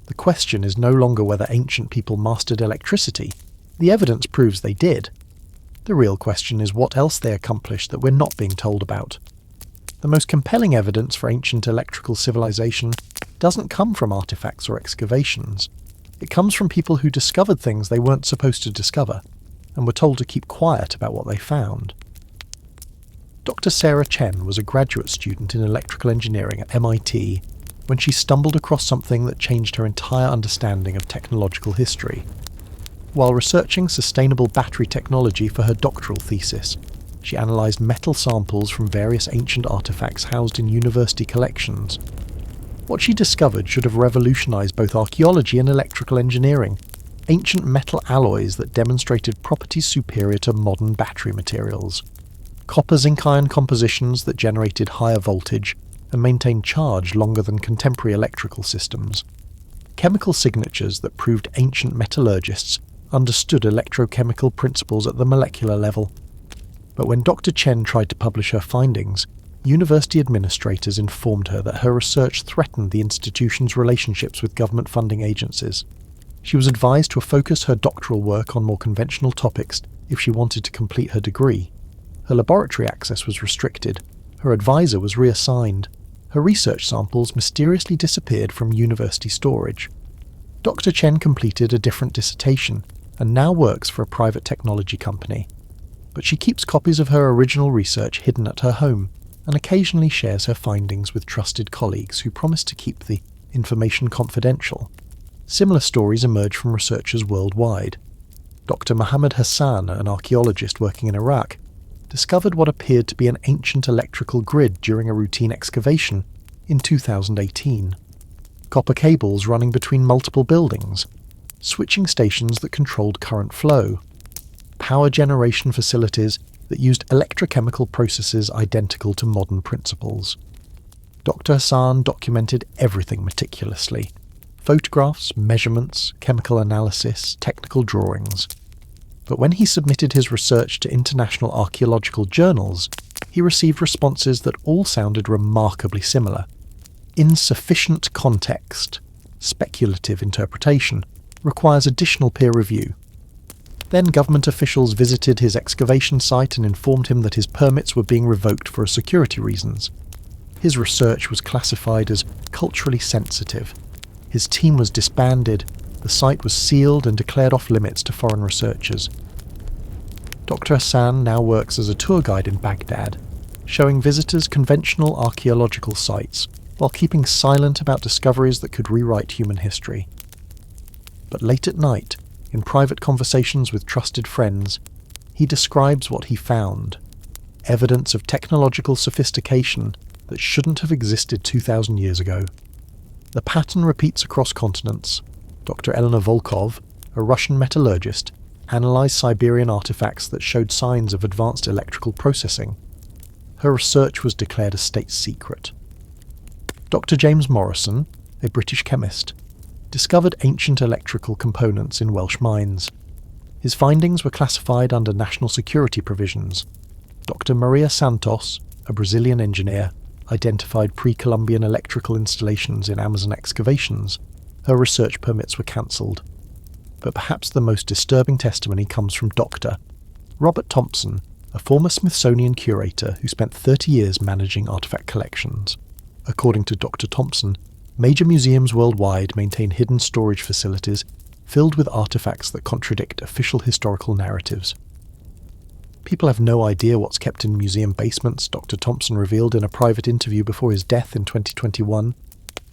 The question is no longer whether ancient people mastered electricity. The evidence proves they did. The real question is what else they accomplished that we're not being told about. The most compelling evidence for ancient electrical civilization doesn't come from artifacts or excavations. It comes from people who discovered things they weren't supposed to discover, and were told to keep quiet about what they found. Dr. Sarah Chen was a graduate student in electrical engineering at MIT when she stumbled across something that changed her entire understanding of technological history. While researching sustainable battery technology for her doctoral thesis, she analysed metal samples from various ancient artifacts housed in university collections. What she discovered should have revolutionised both archaeology and electrical engineering: ancient metal alloys that demonstrated properties superior to modern battery materials. Copper zinc-ion compositions that generated higher voltage and maintained charge longer than contemporary electrical systems. Chemical signatures that proved ancient metallurgists understood electrochemical principles at the molecular level. But when Dr. Chen tried to publish her findings, university administrators informed her that her research threatened the institution's relationships with government funding agencies. She was advised to focus her doctoral work on more conventional topics if she wanted to complete her degree. Her laboratory access was restricted. Her advisor was reassigned. Her research samples mysteriously disappeared from university storage. Dr. Chen completed a different dissertation and now works for a private technology company. But she keeps copies of her original research hidden at her home and occasionally shares her findings with trusted colleagues who promise to keep the information confidential. Similar stories emerge from researchers worldwide. Dr. Mohammed Hassan, an archaeologist working in Iraq, discovered what appeared to be an ancient electrical grid during a routine excavation in 2018. Copper cables running between multiple buildings, switching stations that controlled current flow, power generation facilities that used electrochemical processes identical to modern principles. Dr. Hassan documented everything meticulously: photographs, measurements, chemical analysis, technical drawings. But when he submitted his research to international archaeological journals, he received responses that all sounded remarkably similar. Insufficient context, speculative interpretation, requires additional peer review. Then government officials visited his excavation site and informed him that his permits were being revoked for security reasons. His research was classified as culturally sensitive. His team was disbanded, the site was sealed and declared off limits to foreign researchers. Dr. Hassan now works as a tour guide in Baghdad, showing visitors conventional archaeological sites while keeping silent about discoveries that could rewrite human history. But late at night, in private conversations with trusted friends, he describes what he found: evidence of technological sophistication that shouldn't have existed 2,000 years ago. The pattern repeats across continents. Dr. Elena Volkov, a Russian metallurgist, analysed Siberian artifacts that showed signs of advanced electrical processing. Her research was declared a state secret. Dr. James Morrison, a British chemist, discovered ancient electrical components in Welsh mines. His findings were classified under national security provisions. Dr. Maria Santos, a Brazilian engineer, identified pre-Columbian electrical installations in Amazon excavations. Her research permits were cancelled. But perhaps the most disturbing testimony comes from Dr. Robert Thompson, a former Smithsonian curator who spent 30 years managing artifact collections. According to Dr. Thompson, major museums worldwide maintain hidden storage facilities filled with artifacts that contradict official historical narratives. People have no idea what's kept in museum basements, Dr. Thompson revealed in a private interview before his death in 2021.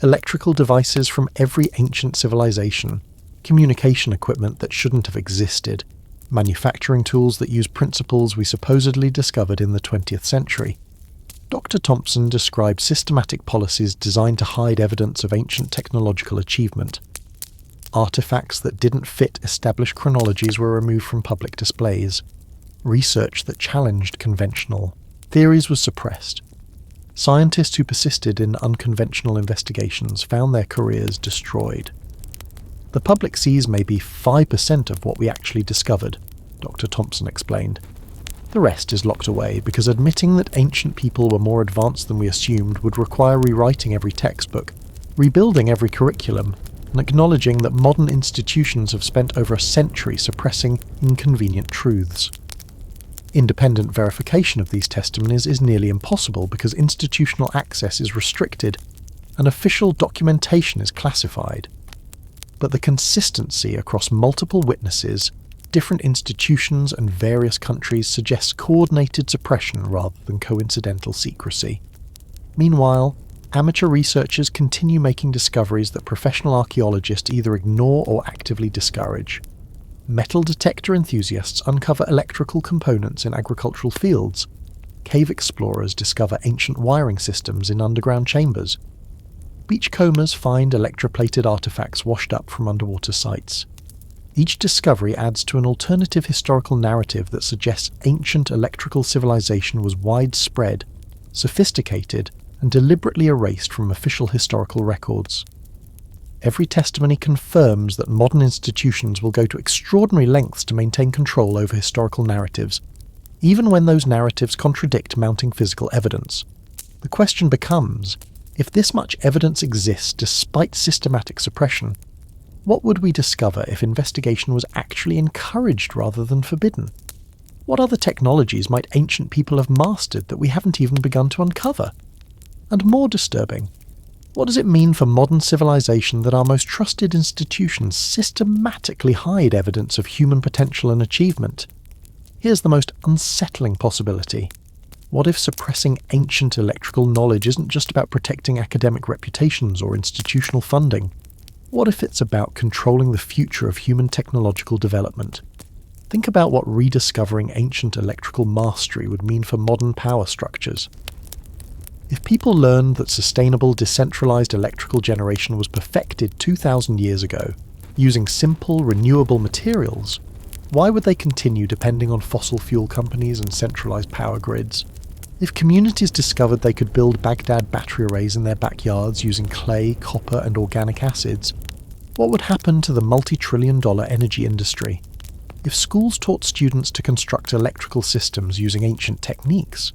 Electrical devices from every ancient civilization, communication equipment that shouldn't have existed, manufacturing tools that use principles we supposedly discovered in the 20th century. Dr. Thompson described systematic policies designed to hide evidence of ancient technological achievement. Artifacts that didn't fit established chronologies were removed from public displays. Research that challenged conventional theories was suppressed. Scientists who persisted in unconventional investigations found their careers destroyed. The public sees maybe 5% of what we actually discovered, Dr. Thompson explained. The rest is locked away because admitting that ancient people were more advanced than we assumed would require rewriting every textbook, rebuilding every curriculum, and acknowledging that modern institutions have spent over a century suppressing inconvenient truths. Independent verification of these testimonies is nearly impossible because institutional access is restricted and official documentation is classified. But the consistency across multiple witnesses, different institutions and various countries suggests coordinated suppression rather than coincidental secrecy. Meanwhile, amateur researchers continue making discoveries that professional archaeologists either ignore or actively discourage. Metal detector enthusiasts uncover electrical components in agricultural fields. Cave explorers discover ancient wiring systems in underground chambers. Beachcombers find electroplated artifacts washed up from underwater sites. Each discovery adds to an alternative historical narrative that suggests ancient electrical civilization was widespread, sophisticated, and deliberately erased from official historical records. Every testimony confirms that modern institutions will go to extraordinary lengths to maintain control over historical narratives, even when those narratives contradict mounting physical evidence. The question becomes, if this much evidence exists despite systematic suppression, what would we discover if investigation was actually encouraged rather than forbidden? What other technologies might ancient people have mastered that we haven't even begun to uncover? And more disturbing, what does it mean for modern civilization that our most trusted institutions systematically hide evidence of human potential and achievement? Here's the most unsettling possibility. What if suppressing ancient electrical knowledge isn't just about protecting academic reputations or institutional funding? What if it's about controlling the future of human technological development? Think about what rediscovering ancient electrical mastery would mean for modern power structures. If people learned that sustainable, decentralized electrical generation was perfected 2,000 years ago, using simple, renewable materials, why would they continue depending on fossil fuel companies and centralized power grids? If communities discovered they could build Baghdad battery arrays in their backyards using clay, copper, and organic acids, what would happen to the multi-trillion-dollar energy industry? If schools taught students to construct electrical systems using ancient techniques,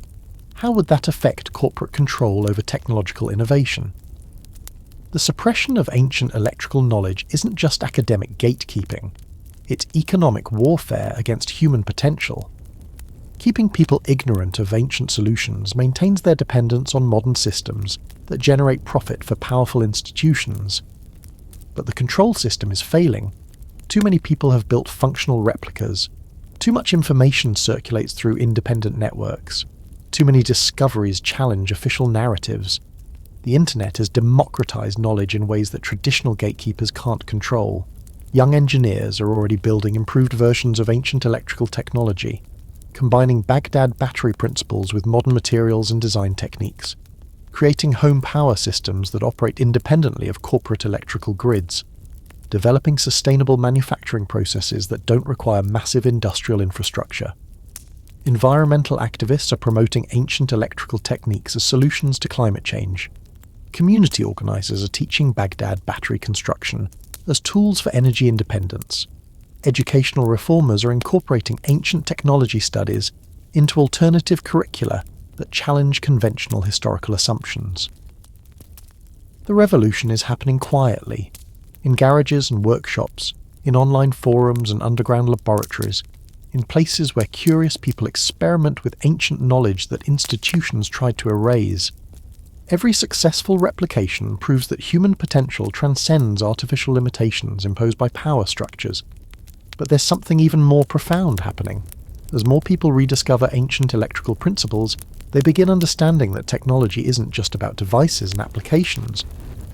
how would that affect corporate control over technological innovation? The suppression of ancient electrical knowledge isn't just academic gatekeeping, it's economic warfare against human potential. Keeping people ignorant of ancient solutions maintains their dependence on modern systems that generate profit for powerful institutions. But the control system is failing. Too many people have built functional replicas. Too much information circulates through independent networks. Too many discoveries challenge official narratives. The internet has democratized knowledge in ways that traditional gatekeepers can't control. Young engineers are already building improved versions of ancient electrical technology, combining Baghdad battery principles with modern materials and design techniques, creating home power systems that operate independently of corporate electrical grids, developing sustainable manufacturing processes that don't require massive industrial infrastructure. Environmental activists are promoting ancient electrical techniques as solutions to climate change. Community organizers are teaching Baghdad battery construction as tools for energy independence. Educational reformers are incorporating ancient technology studies into alternative curricula that challenge conventional historical assumptions. The revolution is happening quietly, in garages and workshops, in online forums and underground laboratories, in places where curious people experiment with ancient knowledge that institutions tried to erase. Every successful replication proves that human potential transcends artificial limitations imposed by power structures. But there's something even more profound happening. As more people rediscover ancient electrical principles, they begin understanding that technology isn't just about devices and applications.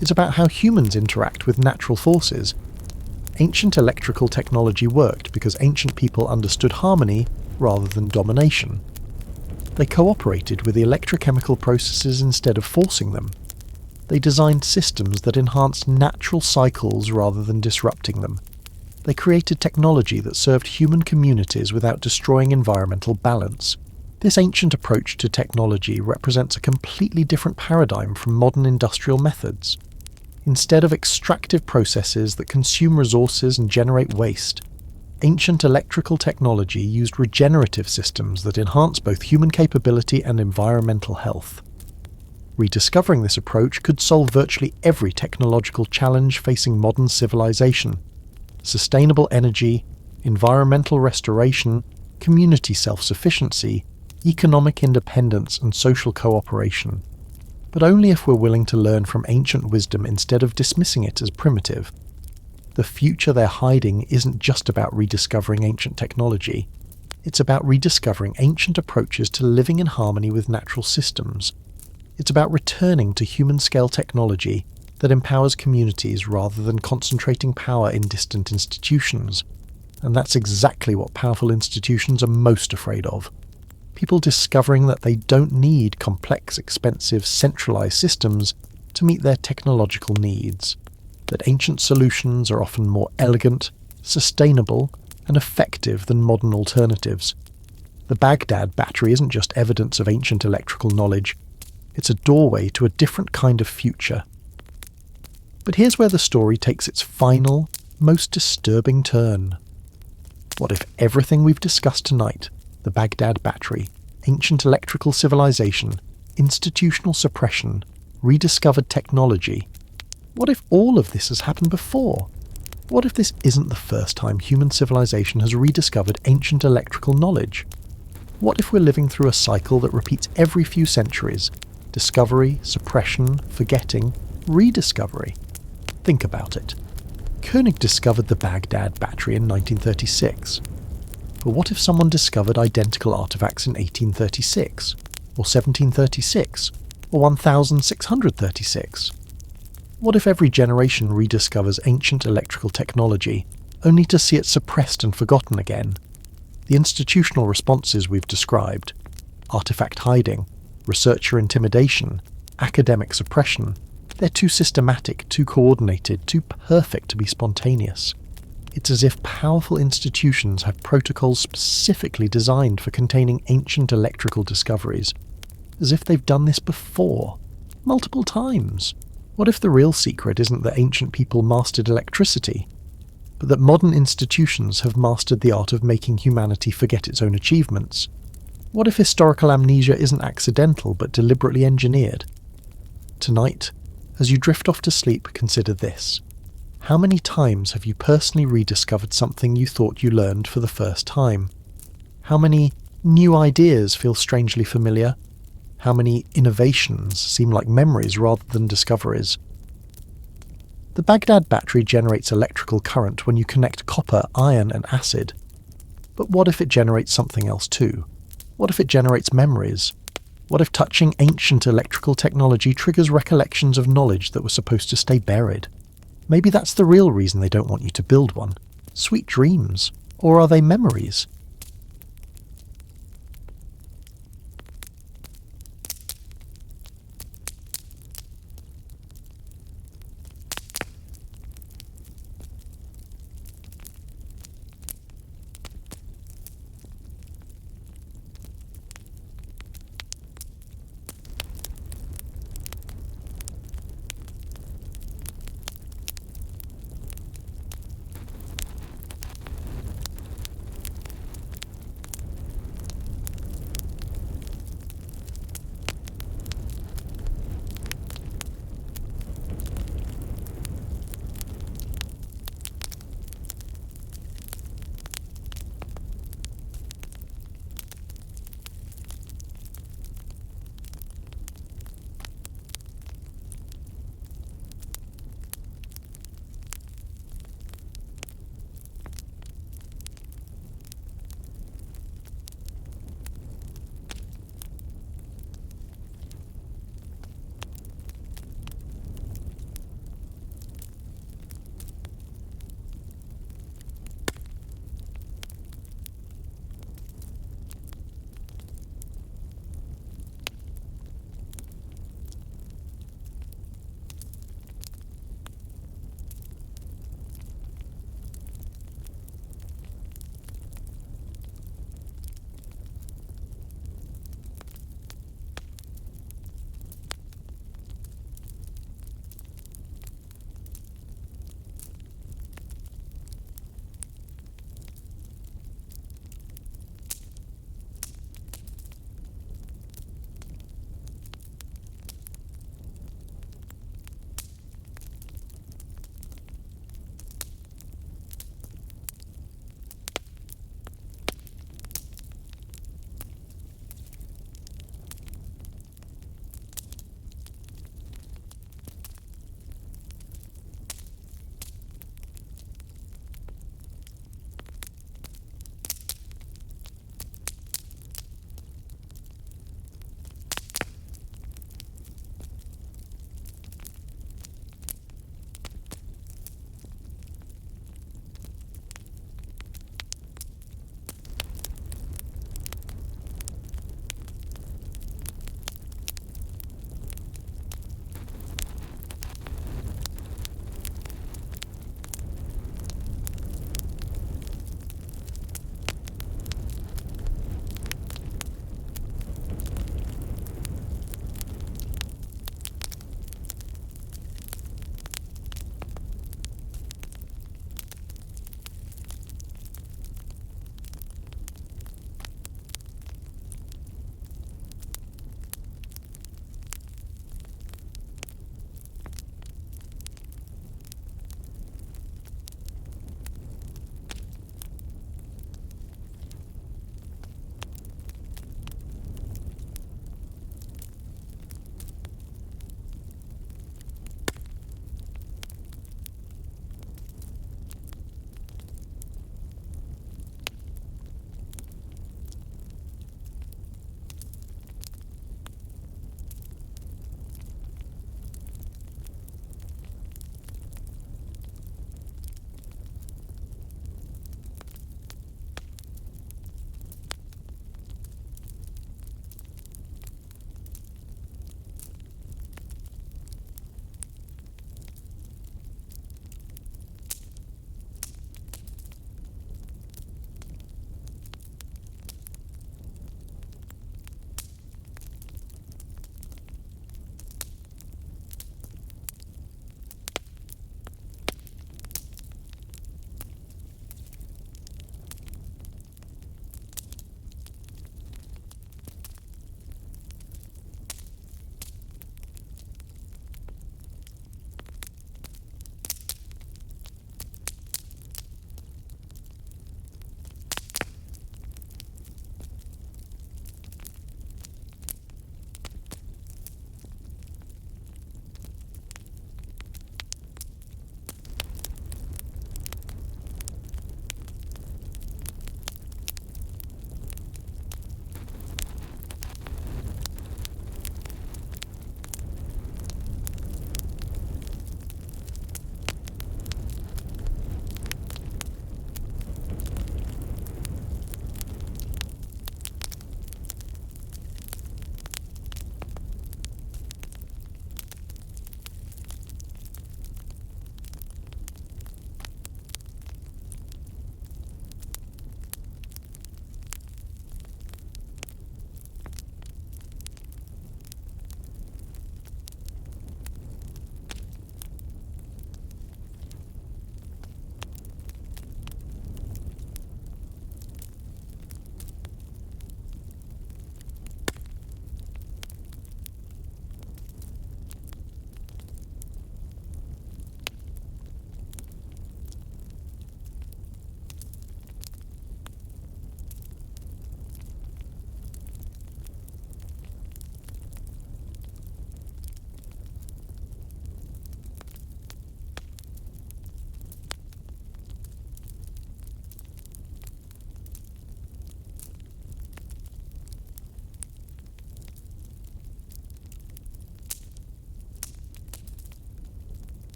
It's about how humans interact with natural forces. Ancient electrical technology worked because ancient people understood harmony rather than domination. They cooperated with the electrochemical processes instead of forcing them. They designed systems that enhanced natural cycles rather than disrupting them. They created technology that served human communities without destroying environmental balance. This ancient approach to technology represents a completely different paradigm from modern industrial methods. Instead of extractive processes that consume resources and generate waste, ancient electrical technology used regenerative systems that enhance both human capability and environmental health. Rediscovering this approach could solve virtually every technological challenge facing modern civilization: sustainable energy, environmental restoration, community self-sufficiency, economic independence, and social cooperation. But only if we're willing to learn from ancient wisdom instead of dismissing it as primitive. The future they're hiding isn't just about rediscovering ancient technology. It's about rediscovering ancient approaches to living in harmony with natural systems. It's about returning to human-scale technology that empowers communities rather than concentrating power in distant institutions. And that's exactly what powerful institutions are most afraid of. People discovering that they don't need complex, expensive, centralized systems to meet their technological needs. That ancient solutions are often more elegant, sustainable, and effective than modern alternatives. The Baghdad Battery isn't just evidence of ancient electrical knowledge, it's a doorway to a different kind of future. But here's where the story takes its final, most disturbing turn. What if everything we've discussed tonight, the Baghdad Battery, ancient electrical civilization, institutional suppression, rediscovered technology, what if all of this has happened before? What if this isn't the first time human civilization has rediscovered ancient electrical knowledge? What if we're living through a cycle that repeats every few centuries? Discovery, suppression, forgetting, rediscovery. Think about it. König discovered the Baghdad Battery in 1936. But what if someone discovered identical artifacts in 1836? Or 1736? Or 1636? What if every generation rediscovers ancient electrical technology, only to see it suppressed and forgotten again? The institutional responses we've described — artifact hiding, researcher intimidation, academic suppression — they're too systematic, too coordinated, too perfect to be spontaneous. It's as if powerful institutions have protocols specifically designed for containing ancient electrical discoveries, as if they've done this before, multiple times. What if the real secret isn't that ancient people mastered electricity, but that modern institutions have mastered the art of making humanity forget its own achievements? What if historical amnesia isn't accidental but deliberately engineered? Tonight, as you drift off to sleep, consider this. How many times have you personally rediscovered something you thought you learned for the first time? How many new ideas feel strangely familiar? How many innovations seem like memories rather than discoveries? The Baghdad Battery generates electrical current when you connect copper, iron and acid. But what if it generates something else too? What if it generates memories? What if touching ancient electrical technology triggers recollections of knowledge that was supposed to stay buried? Maybe that's the real reason they don't want you to build one. Sweet dreams. Or are they memories?